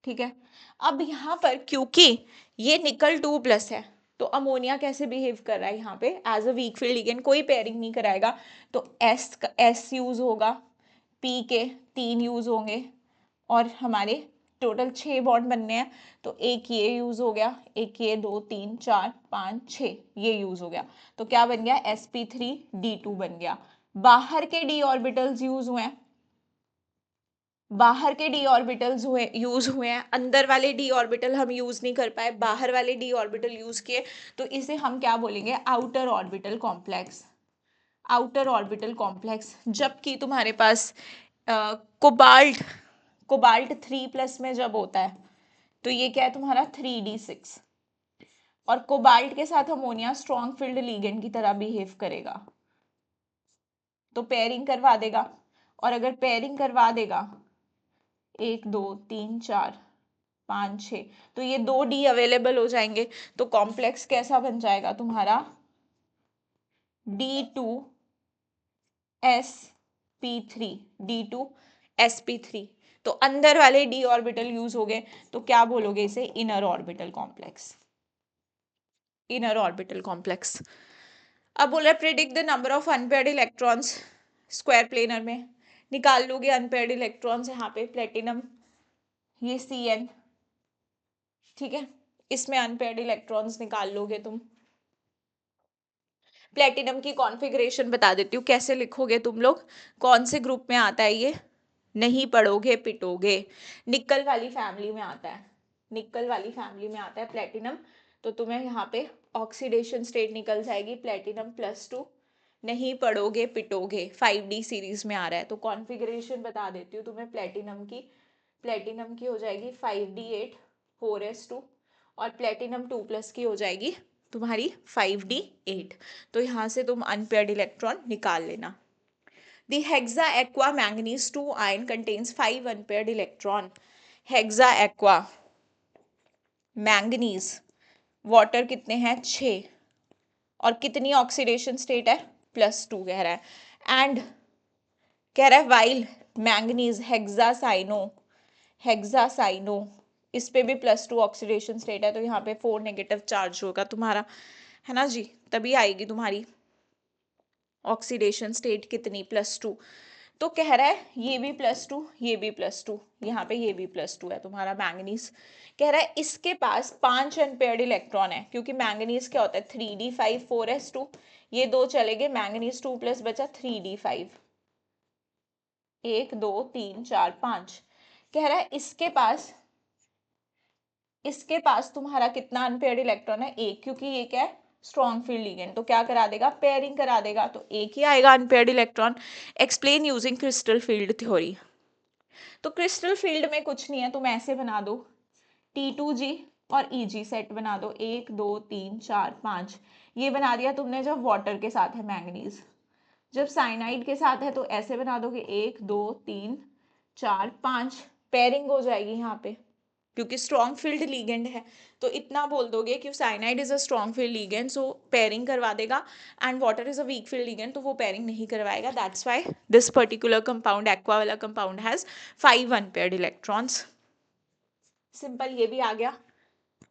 ठीक है, अब यहाँ पर क्योंकि ये निकल 2+ है, तो अमोनिया कैसे बिहेव कर रहा है यहाँ पे as a weak field ligand, कोई पेयरिंग नहीं कराएगा, तो एस यूज होगा, पी के 3 यूज होंगे और हमारे टोटल 6 बॉन्ड बनने हैं, तो एक ये यूज हो गया, एक ये, 2 3 4 5 6 ये यूज हो गया, तो क्या बन गया sp3d2 बन गया। बाहर के डी ऑर्बिटल्स यूज हुए हैं, बाहर के डी ऑर्बिटल्स यूज हुए हैं, अंदर वाले डी ऑर्बिटल हम यूज नहीं कर पाए, बाहर वाले डी ऑर्बिटल यूज किए, तो इसे हम क्या बोलेंगे outer orbital complex, outer orbital complex. जबकि तुम्हारे पास कोबाल्ट कोबाल्ट 3+ में जब होता है तो ये क्या है तुम्हारा 3d6, और कोबाल्ट के साथ अमोनिया स्ट्रॉन्ग फील्ड लीगेंड की तरह बिहेव करेगा, तो पेयरिंग करवा देगा, और अगर पेयरिंग करवा देगा 1 2 3 4 5 6, तो ये 2 डी अवेलेबल हो जाएंगे, तो कॉम्प्लेक्स कैसा बन जाएगा तुम्हारा D2sp3, D2sp3। तो अंदर वाले डी ऑर्बिटल यूज हो गए, तो क्या बोलोगे इसे inner orbital complex, inner orbital complex. अब बोल रहा है predict the number of unpaired electrons square planar में, निकाल लोगे अनपेयर्ड इलेक्ट्रॉन्स यहाँ पे प्लेटिनम, ये Cn, ठीक है, इसमें अनपेयर्ड इलेक्ट्रॉन्स निकाल लोगे तुम। प्लेटिनम की कॉन्फ़िगरेशन बता देती हूँ कैसे लिखोगे तुम लोग, कौन से ग्रुप में आता है ये, नहीं पढ़ोगे पिटोगे, निकल वाली फैमिली में आता है, निकल वाली फैमिली में आता है प्लेटिनम, तो तुम्हें यहाँ पे ऑक्सीडेशन स्टेट निकल जाएगी प्लेटिनम+2, नहीं पढ़ोगे पिटोगे, 5D सीरीज में आ रहा है, तो कॉन्फ़िगरेशन बता देती हूँ तुम्हें प्लेटिनम की हो जाएगी 5D8 4s2, और प्लेटिनम 2+ की हो जाएगी तुम्हारी 5D8, तो यहाँ से तुम अनपेयर्ड इलेक्ट्रॉन निकाल लेना। The hexa-aqua manganese 2 ion contains 5 unpaired electron. Hexa-aqua manganese water कितने हैं 6, और कितनी ऑक्सीडेशन स्टेट है +2 कह रहा है, एंड कह रहा है वाइल मैंगनीज हेक्सासाइनो इस पे भी +2 ऑक्सीडेशन स्टेट है, तो यहाँ पे 4 नेगेटिव चार्ज होगा तुम्हारा, है ना जी, तभी आएगी तुम्हारी ऑक्सीडेशन स्टेट कितनी +2। तो कह रहा है ये भी +2 ये भी +2, यहाँ पे ये भी +2 है तुम्हारा मैंगनीज, कह रहा है इसके पास 5 अनपेयर्ड इलेक्ट्रॉन है, क्योंकि मैंगनीज क्या होता है 3d5 4s2, ये 2 चले गए, मैंगनीज 2+ बचा 3d5, 1 2 3 4 5, कह रहा है इसके पास तुम्हारा कितना अनपेयर्ड इलेक्ट्रॉन है 1, क्योंकि ये क्या है स्ट्रॉन्ग फील्ड लिगेंड, तो क्या करा देगा पेयरिंग करा देगा, तो एक ही आएगा unpaired electron. Explain using crystal field theory, तो क्रिस्टल फील्ड में कुछ नहीं है, तुम ऐसे बना दो T2G और EG सेट बना दो, 1 2 3 4 5, ये बना दिया तुमने जब वाटर के साथ है मैंगनीज, जब साइनाइड के साथ है तो ऐसे बना दोगे 1 2 3 4 5, पेयरिंग हो जाएगी यहाँ पे, क्योंकि स्ट्रॉन्ग फील्ड लीगेंड है, तो इतना बोल दोगे कि cyanide is a strong field ligand, so pairing करवा देगा, and water is a weak field ligand, तो वो पेयरिंग नहीं करवाएगा, that's why this particular compound aqua वाला compound has 5 unpaired electrons. Simple, ये भी आ गया।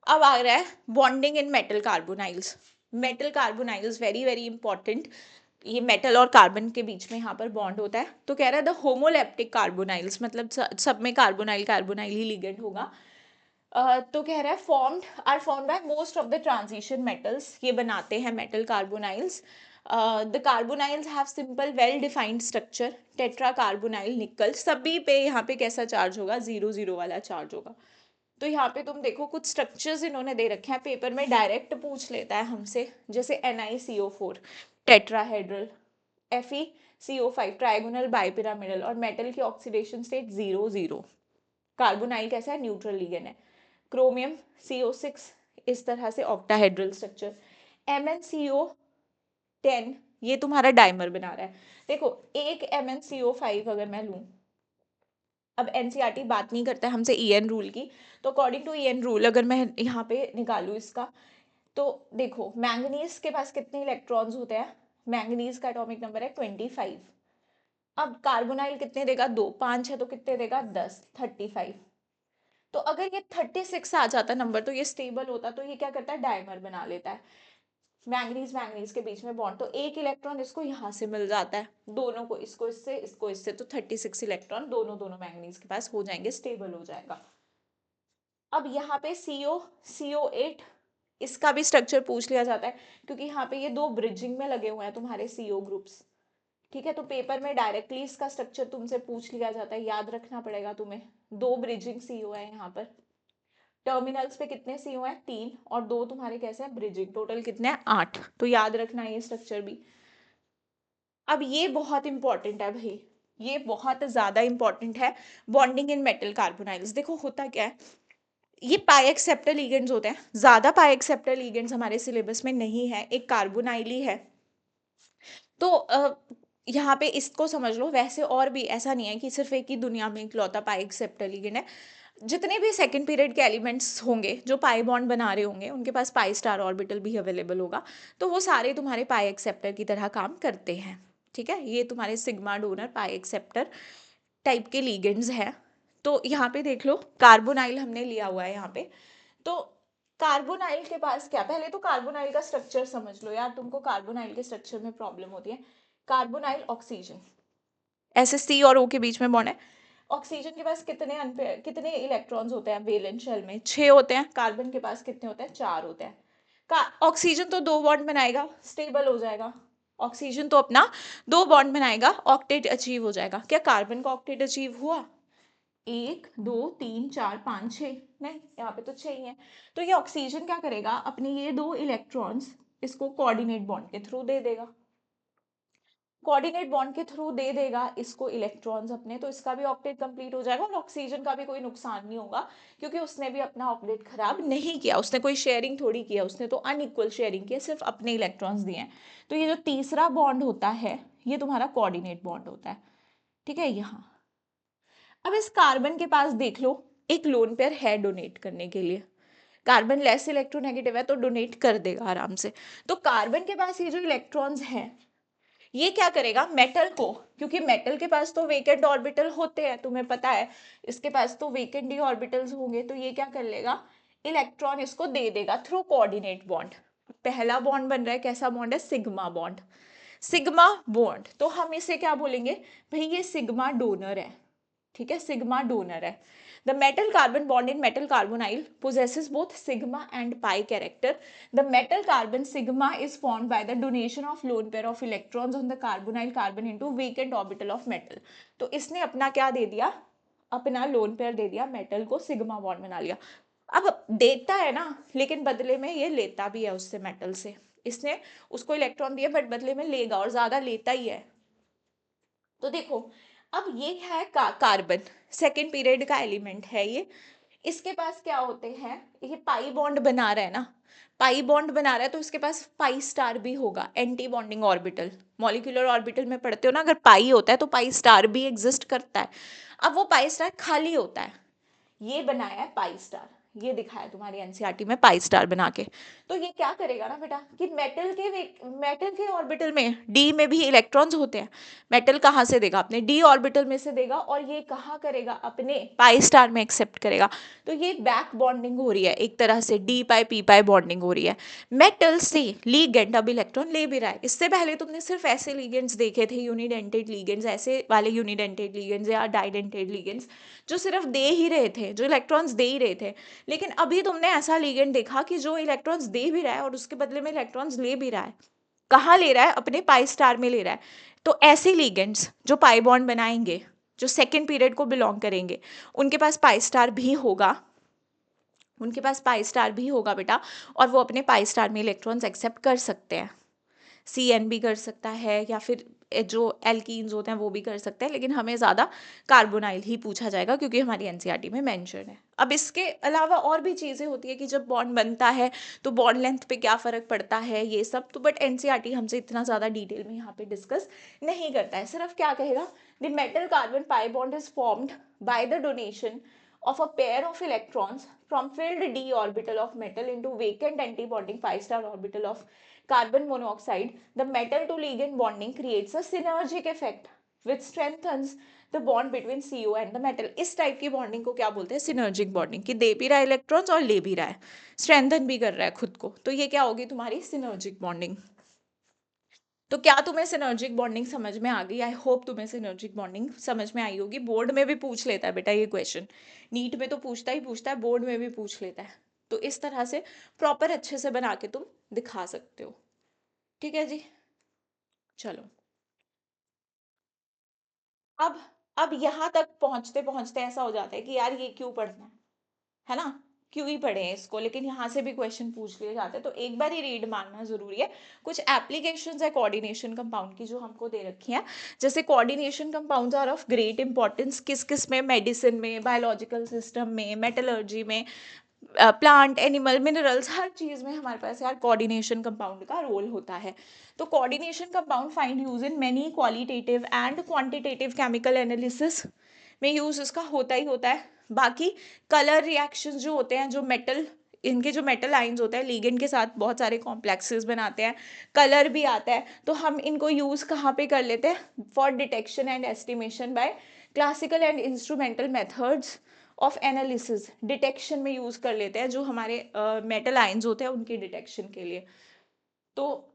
अब आ रहा है bonding in metal carbonyls, metal carbonyls very very important, ये मेटल और कार्बन के बीच में यहाँ पर बॉन्ड होता है, तो कह रहा है द होमोलेप्टिक कार्बोनाइल्स, मतलब सब में कार्बोनाइल कार्बोनाइल ही लिगेंड होगा, तो कह रहा है formed by most of the transition metals, ये बनाते हैं metal carbonyls, the carbonyls have simple well defined structure, tetra carbonyl निकल, सभी पे यहाँ पे कैसा चार्ज होगा 0 0 वाला चार्ज होगा, तो यहाँ पे तुम देखो कुछ स्ट्रक्चर्स इन्होंने दे रखे हैं, पेपर में डायरेक्ट पूछ लेता है हमसे, जैसे NiCO4 tetrahedral, FeCO5 trigonal bipyramidal, और मेटल की ऑक्सीडेशन स्टेट 0 0, कार्बोनाइल कैसा है न्यूट्रल लिगेंड है, क्रोमियम CO6 इस तरह से ऑक्टाहेड्रल स्ट्रक्चर, MnCO10 ये तुम्हारा डाइमर बना रहा है, देखो एक MnCO5 अगर मैं लूं, अब एनसीईआरटी बात नहीं करता है हमसे EN रूल की, तो अकॉर्डिंग टू EN रूल अगर मैं यहाँ पे निकालूँ इसका, तो देखो मैंगनीज के पास कितने इलेक्ट्रॉन्स होते हैं, मैंगनीज का एटॉमिक नंबर है 25, अब कार्बोनाइल कितने देगा 2 5 है तो कितने देगा 10 35, तो अगर ये 36 आ जाता नंबर तो ये स्टेबल होता, तो ये क्या करता है, डायमर बना लेता है मैंगनीज मैंगनीज के बीच में बॉन्ड, तो एक इलेक्ट्रॉन इसको यहाँ से मिल जाता है, दोनों को, इसको इससे, तो 36 इलेक्ट्रॉन दोनों दोनों मैंगनीज के पास हो जाएंगे, स्टेबल हो जाएगा। अब यहाँ पे CO8, इसका भी स्ट्रक्चर पूछ लिया जाता है क्योंकि यहाँ पे ये दो ब्रिजिंग में लगे हुए हैं तुम्हारे CO ग्रुप्स, ठीक है। तो पेपर में डायरेक्टली इसका स्ट्रक्चर तुमसे पूछ लिया जाता है, याद रखना पड़ेगा तुम्हें। दो ब्रिजिंग CO है यहाँ पर, टर्मिनल्स पे कितने CO हैं, 3, और दो तुम्हारे कैसे हैं, ब्रिजिंग, टोटल कितने हैं, 8। तो याद रखना ये स्ट्रक्चर भी। अब ये बहुत इंपॉर्टेंट है भाई, ये बहुत ज्यादा इंपॉर्टेंट है, बॉन्डिंग इन मेटल कार्बोनाइल्स। देखो होता क्या है, ये पाई एक्सेप्टर लिगेंड्स होते हैं, ज्यादा पाई एक्सेप्टर लिगेंड्स हमारे सिलेबस में नहीं है, एक कार्बोनाइल ही है। तो यहाँ पे इसको समझ लो, वैसे और भी ऐसा नहीं है कि सिर्फ एक ही दुनिया में इकलौता पाई एक्सेप्टर लिगेंड है। जितने भी सेकंड पीरियड के एलिमेंट्स होंगे जो पाई बॉन्ड बना रहे होंगे, उनके पास पाई स्टार ऑर्बिटल भी अवेलेबल होगा, तो वो सारे तुम्हारे पाई एक्सेप्टर की तरह काम करते हैं, ठीक है। ये तुम्हारे सिग्मा डोनर पाई एक्सेप्टर टाइप के लिगेंड्स हैं। तो यहाँ पे देख लो, कार्बोनाइल हमने लिया हुआ है यहाँ पे। तो कार्बोनाइल के पास क्या, पहले तो कार्बोनाइल का स्ट्रक्चर समझ लो यार, तुमको कार्बोनाइल के स्ट्रक्चर में प्रॉब्लम होती है। कार्बोनाइल ऑक्सीजन, ऐसे C और O के बीच में बॉन्ड है। ऑक्सीजन के पास कितने अनपेयर, कितने इलेक्ट्रॉन्स होते हैं वैलेंट शेल में, 6 होते हैं। कार्बन के पास कितने होते हैं, 4 होते हैं। ऑक्सीजन तो 2 बॉन्ड बनाएगा, स्टेबल हो जाएगा। ऑक्सीजन तो अपना 2 बॉन्ड बनाएगा, ऑक्टेट अचीव हो जाएगा। क्या कार्बन का ऑक्टेट अचीव हुआ, 1 2 3 4 5 6, नहीं, यहाँ पे तो 6 ही है। तो ये ऑक्सीजन क्या करेगा, अपने ये 2 इलेक्ट्रॉन्स इसको कोऑर्डिनेट बॉन्ड के थ्रू दे देगा, कोऑर्डिनेट बॉन्ड के थ्रू दे देगा इसको इलेक्ट्रॉन्स अपने, तो इसका भी ऑक्टेट कंप्लीट हो जाएगा और ऑक्सीजन का भी कोई नुकसान नहीं होगा, क्योंकि उसने भी अपना ऑक्टेट खराब नहीं किया, उसने कोई शेयरिंग थोड़ी किया, उसने तो अनइक्वल शेयरिंग की, सिर्फ अपने इलेक्ट्रॉन्स दिए हैं। तो ये जो तीसरा बॉन्ड होता है, ये तुम्हारा कोऑर्डिनेट बॉन्ड होता है, ठीक है। यहाँ अब इस कार्बन के पास देख लो, एक लोन पेयर है डोनेट करने के लिए, कार्बन लेस इलेक्ट्रोनेगेटिव है तो डोनेट कर देगा आराम से। तो कार्बन के पास ये जो इलेक्ट्रॉन्स हैं, ये क्या करेगा, मेटल को, क्योंकि मेटल के पास तो वेकेंट ऑर्बिटल होते हैं, तुम्हें पता है, इसके पास तो वेकेंट ही ऑर्बिटल्स होंगे, तो ये क्या कर लेगा, इलेक्ट्रॉन इसको दे देगा थ्रू कोऑर्डिनेट बॉन्ड। पहला बॉन्ड बन रहा है, कैसा बॉन्ड है, सिग्मा बॉन्ड, सिग्मा बॉन्ड। तो हम इसे क्या बोलेंगे, भाई ये सिग्मा डोनर है, ठीक है, सिग्मा डोनर है। The metal carbon bond in metal carbonyl possesses both sigma and pi character. The metal carbon sigma is formed by the donation of lone pair of electrons on the carbonyl carbon into vacant orbital of metal. तो इसने अपना क्या दे दिया, अपना lone pair दे दिया, metal को sigma bond बना लिया। अब देता है ना, लेकिन बदले में ये लेता भी है उससे, मेटल से। इसने उसको इलेक्ट्रॉन दिया बट बदले में लेगा, और ज्यादा लेता ही है। तो देखो, अब ये है कार्बन, सेकेंड पीरियड का एलिमेंट है ये। इसके पास क्या होते हैं, ये पाई बॉन्ड बना रहा है ना, पाई बॉन्ड बना रहा है, तो इसके पास पाई स्टार भी होगा, anti bonding orbital. Molecular orbital में पढ़ते हो ना, अगर पाई होता है तो पाई स्टार भी एग्जिस्ट करता है। अब वो पाई स्टार खाली होता है, ये बनाया है पाई स्टार, ये दिखाया तुम्हारी एनसीईआरटी में पाई स्टार बना के। तो ये क्या करेगा ना बेटा, कि मेटल के ऑर्बिटल में डी में भी इलेक्ट्रॉन्स होते हैं, मेटल कहाँ से देगा, अपने डी ऑर्बिटल में से देगा, और ये कहाँ करेगा, अपने पाई स्टार में एक्सेप्ट करेगा। तो ये बैक बॉन्डिंग हो रही है एक तरह से, डी पाई पी पाई बॉन्डिंग हो रही है। मेटल से लीगेंड अब इलेक्ट्रॉन ले भी रहा है। इससे पहले तुमने सिर्फ ऐसे लीगेंड्स देखे थे, यूनिडेंटेड लीगेंड्स, ऐसे वाले यूनिडेंटेड लीगेंड्स या डाइडेंटेड लीगेंड्स, जो सिर्फ दे ही रहे थे, जो इलेक्ट्रॉन्स दे ही रहे थे। लेकिन अभी तुमने ऐसा लिगेंड देखा कि जो इलेक्ट्रॉन्स दे भी रहा है और उसके बदले में इलेक्ट्रॉन्स ले भी रहा है। कहाँ ले रहा है, अपने पाई स्टार में ले रहा है। तो ऐसे लिगेंड्स जो पाई बॉन्ड बनाएंगे, जो सेकेंड पीरियड को बिलोंग करेंगे, उनके पास पाई स्टार भी होगा, उनके पास पाई स्टार भी होगा बेटा, और वो अपने पाई स्टार में इलेक्ट्रॉन्स एक्सेप्ट कर सकते हैं। CN भी कर सकता है, या फिर जो एल्कीन्स होते हैं वो भी कर सकते हैं, लेकिन हमें ज़्यादा कार्बोनाइल ही पूछा जाएगा क्योंकि हमारी एनसीईआरटी में मेंशन है। अब इसके अलावा और भी चीज़ें होती है कि जब बॉन्ड बनता है तो बॉन्ड लेंथ पे क्या फ़र्क पड़ता है, ये सब तो, बट एनसीईआरटी हमसे इतना ज़्यादा डिटेल में यहाँ पे डिस्कस नहीं करता है। सिर्फ क्या कहेगा, the metal carbon pi bond is formed by the donation of a pair of electrons from filled d orbital of metal into vacant antibonding 5-star orbital of carbon monoxide. The metal to ligand bonding creates a synergic effect. Which strengthens the bond between CO and the metal. इस type की bonding को क्या बोलते हैं? Synergic bonding, कि दे भी रहा है इलेक्ट्रॉन्स और ले भी रहा है, स्ट्रेंथन भी कर रहा है खुद को, तो ये क्या होगी तुम्हारी सिनर्जिक बॉन्डिंग। तो क्या तुम्हें सिनर्जिक बॉन्डिंग समझ में आ गई? आई होप तुम्हें सिनर्जिक बॉन्डिंग समझ में आई होगी। बोर्ड में भी पूछ लेता है बेटा ये क्वेश्चन, नीट में तो पूछता ही पूछता है, बोर्ड में भी पूछ लेता है। तो इस तरह से प्रॉपर अच्छे से बना के तुम दिखा सकते हो। ठीक है जी, चलो। अब अब यहाँ तक पहुंचते पहुंचते ऐसा हो जाता है कि यार ये क्यों पढ़ना है ना, क्यों ही पढ़े इसको, लेकिन यहाँ से भी क्वेश्चन पूछ लिए जाते हैं, तो एक बार ही रीड मारना जरूरी है। कुछ एप्लीकेशंस है कोऑर्डिनेशन कंपाउंड की जो हमको दे रखी हैं। जैसे coordination compounds are of great importance किस किस में? मेडिसिन में, बायोलॉजिकल सिस्टम में, मेटलर्जी में, प्लांट, एनिमल, मिनरल्स, हर चीज में हमारे पास यार कोऑर्डिनेशन कंपाउंड का रोल होता है। तो coordination compound find use in many qualitative and quantitative chemical analysis में यूज इसका होता ही होता है। बाकी कलर रिएक्शंस जो होते हैं, जो मेटल, इनके जो मेटल आइंस होते हैं लिगेंड के साथ बहुत सारे कॉम्प्लेक्सेस बनाते हैं, कलर भी आता है, तो हम इनको यूज कहाँ पे कर लेते हैं? For detection and estimation by classical and instrumental methods of analysis. Detection में यूज कर लेते हैं जो हमारे मेटल आयंस होते हैं उनकी डिटेक्शन के लिए। तो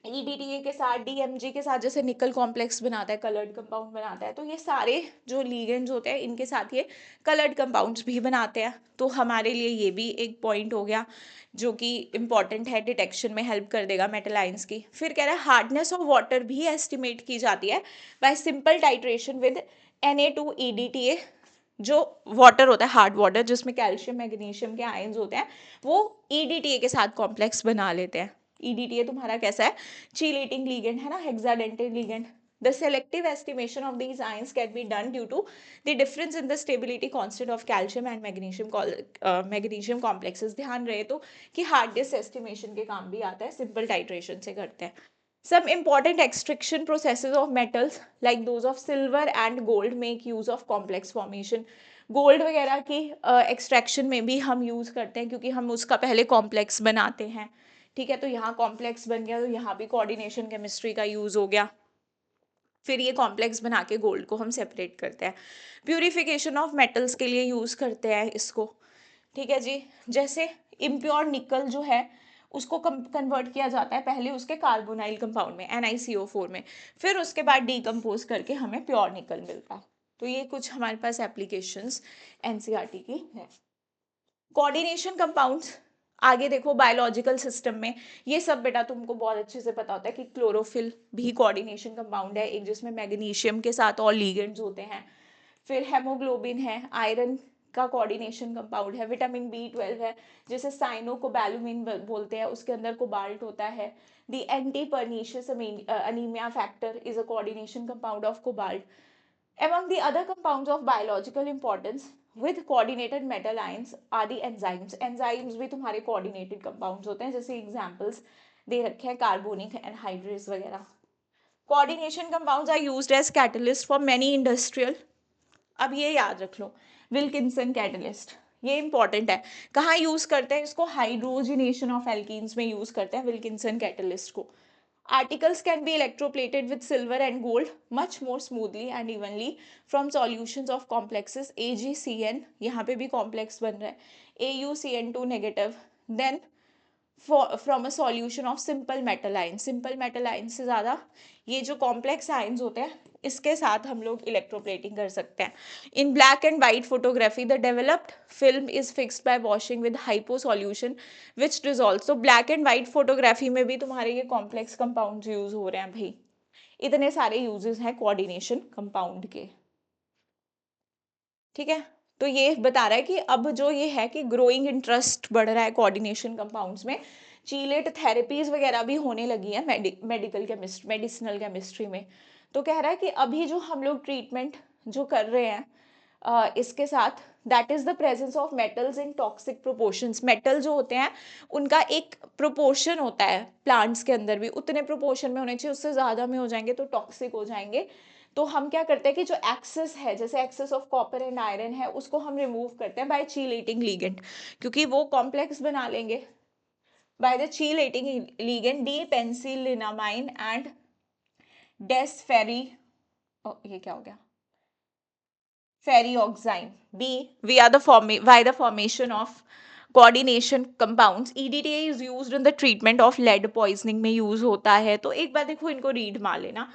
EDTA के साथ, DMG के साथ, जैसे निकल कॉम्प्लेक्स बनाता है, कलर्ड कंपाउंड बनाता है, तो ये सारे जो लीगेंड्स होते हैं इनके साथ ये कलर्ड कंपाउंड्स भी बनाते हैं। तो हमारे लिए ये भी एक पॉइंट हो गया जो कि इंपॉर्टेंट है, डिटेक्शन में हेल्प कर देगा मेटल आयंस की। फिर कह रहा है हार्डनेस ऑफ वाटर भी एस्टिमेट की जाती है bye simple titration with Na2EDTA। जो वाटर होता है हार्ड वाटर जिसमें कैल्शियम मैग्नीशियम के आयंस होते हैं, वो EDTA के साथ कॉम्प्लेक्स बना लेते हैं। EDTA तुम्हारा कैसा है? चीलेटिंग लिगेंड है ना, hexadentate ligand. The selective estimation of these ions can be done due to the difference in the stability constant of calcium and magnesium complexes। ध्यान रहे तो कि हार्डनेस एस्टिमेशन के काम भी आता है, सिंपल टाइट्रेशन से करते हैं। Some important extraction processes of metals like those of silver and gold make use of complex formation। Gold वगैरह की एक्सट्रैक्शन में भी हम यूज करते हैं क्योंकि हम उसका पहले कॉम्प्लेक्स बनाते हैं। ठीक है, तो यहाँ कॉम्प्लेक्स बन गया, तो यहाँ भी कोऑर्डिनेशन केमिस्ट्री का यूज हो गया। फिर ये कॉम्प्लेक्स बना के गोल्ड को हम सेपरेट करते हैं। प्यूरिफिकेशन ऑफ मेटल्स के लिए यूज करते हैं इसको। ठीक है जी, जैसे इम्प्योर निकल जो है उसको कन्वर्ट किया जाता है पहले उसके कार्बोनाइल कंपाउंड में, NiCO4 में, फिर उसके बाद डिकम्पोज करके हमें प्योर निकल मिलता है। तो ये कुछ हमारे पास एप्लीकेशंस NCERT की है। कोऑर्डिनेशन कंपाउंड्स आगे देखो बायोलॉजिकल सिस्टम में, ये सब बेटा तुमको बहुत अच्छे से पता होता है कि क्लोरोफिल भी कोऑर्डिनेशन कंपाउंड है एक, जिसमें मैग्नीशियम के साथ और लिगेंड्स होते हैं। फिर हेमोग्लोबिन है, आयरन का कोऑर्डिनेशन कंपाउंड है। विटामिन B12 है जिसे साइनोकोबैलुमिन बोलते हैं, उसके अंदर कोबाल्ट होता है। The anti pernicious anaemia factor is a coordination compound of cobalt. Among the other compounds of biological importance with coordinated metal ions are the enzymes। enzymes भी तुम्हारे coordinated compounds होते हैं, जैसे examples दे रखे हैं कार्बोनिक एनहाइड्रेस वगैरह। coordination compounds are used as catalyst for many industrial, अब ये याद रख लो, विल्किंसन कैटलिस्ट, ये इंपॉर्टेंट है। कहाँ यूज करते हैं इसको? हाइड्रोजिनेशन ऑफ एल्कीन्स में यूज करते हैं विल्किंसन कैटलिस्ट को। Articles can be electroplated with silver and gold much more smoothly and evenly from solutions of complexes AgCN, यहाँ पे भी complex बन रहा है, AuCN2 negative, then from a solution of simple metal ions। simple metal ions से ज़्यादा ये जो complex ions होते हैं इसके साथ हम लोग इलेक्ट्रोप्लेटिंग कर सकते हैं। In black and white photography the developed film is fixed by washing with hypo solution which dissolve. तो ब्लैक एंड वाइट फोटोग्राफी में भी तुम्हारे ये कॉम्प्लेक्स कंपाउंड्स यूज हो रहे हैं भाई। इतने सारे यूजेस हैं कोऑर्डिनेशन कंपाउंड के। ठीक है, तो ये बता रहा है कि अब जो ये है कि ग्रोइंग इंटरेस्ट बढ़ रहा है कोऑर्डिनेशन कंपाउंड्स में, चीलेट थेरेपीज वगैरह भी होने लगी है मेडिकल केमिस्ट्री, मेडिसिनल केमिस्ट्री में। तो कह रहा है कि अभी जो हम लोग ट्रीटमेंट जो कर रहे हैं इसके साथ, that is the presence of metals in toxic proportions. Metal जो होते हैं उनका एक प्रोपोर्शन होता है प्लांट्स के अंदर भी, उतने प्रोपोर्शन में होने चाहिए, उससे ज़्यादा में हो जाएंगे तो टॉक्सिक हो जाएंगे। तो हम क्या करते हैं कि जो एक्सेस है, जैसे excess of copper and iron है, उसको हम रिमूव करते हैं बाय चीलेटिंग लीगेंड, क्योंकि वो कॉम्प्लेक्स बना लेंगे by the chelating ligand D penicillamine and desferri ये क्या हो गया? Ferrioxime. B. Via the formation of coordination compounds. EDTA is used in the treatment of lead poisoning में use होता है. तो एक बार देखो इनको read मार लेना.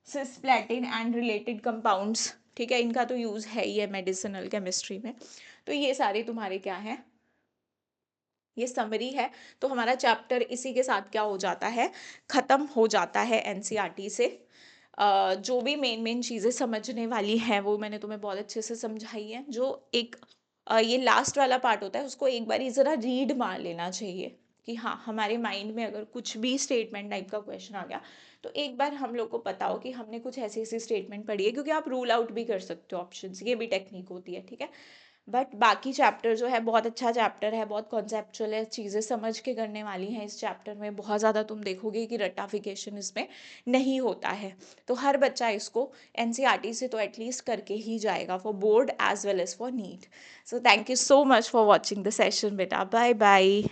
Cisplatin and related compounds. ठीक है, इनका तो यूज है ही है मेडिसिनल केमिस्ट्री में. तो ये सारे तुम्हारे क्या है, ये समरी है. तो हमारा चैप्टर इसी के साथ क्या हो जाता है, खत्म हो जाता है एनसीईआरटी से. जो भी मेन मेन चीज़ें समझने वाली हैं वो मैंने तुम्हें बहुत अच्छे से समझाई है. जो एक ये लास्ट वाला पार्ट होता है उसको एक बार ज़रा रीड मार लेना चाहिए कि हाँ हमारे माइंड में अगर कुछ भी स्टेटमेंट टाइप का क्वेश्चन आ गया तो एक बार हम लोग को पता हो कि हमने कुछ ऐसी ऐसी स्टेटमेंट पढ़ी है, क्योंकि आप रूल आउट भी कर सकते हो ऑप्शंस, ये भी टेक्निक होती है. ठीक है, बट बाकी चैप्टर जो है बहुत अच्छा चैप्टर है, बहुत कॉन्सेप्चुअल है, चीज़ें समझ के करने वाली हैं इस चैप्टर में. बहुत ज़्यादा तुम देखोगे कि रट्टाफिकेशन इसमें नहीं होता है. तो हर बच्चा इसको एनसीईआरटी से तो एटलीस्ट करके ही जाएगा for board as well as for NEET. So thank you so much for watching the session बेटा. Bye bye.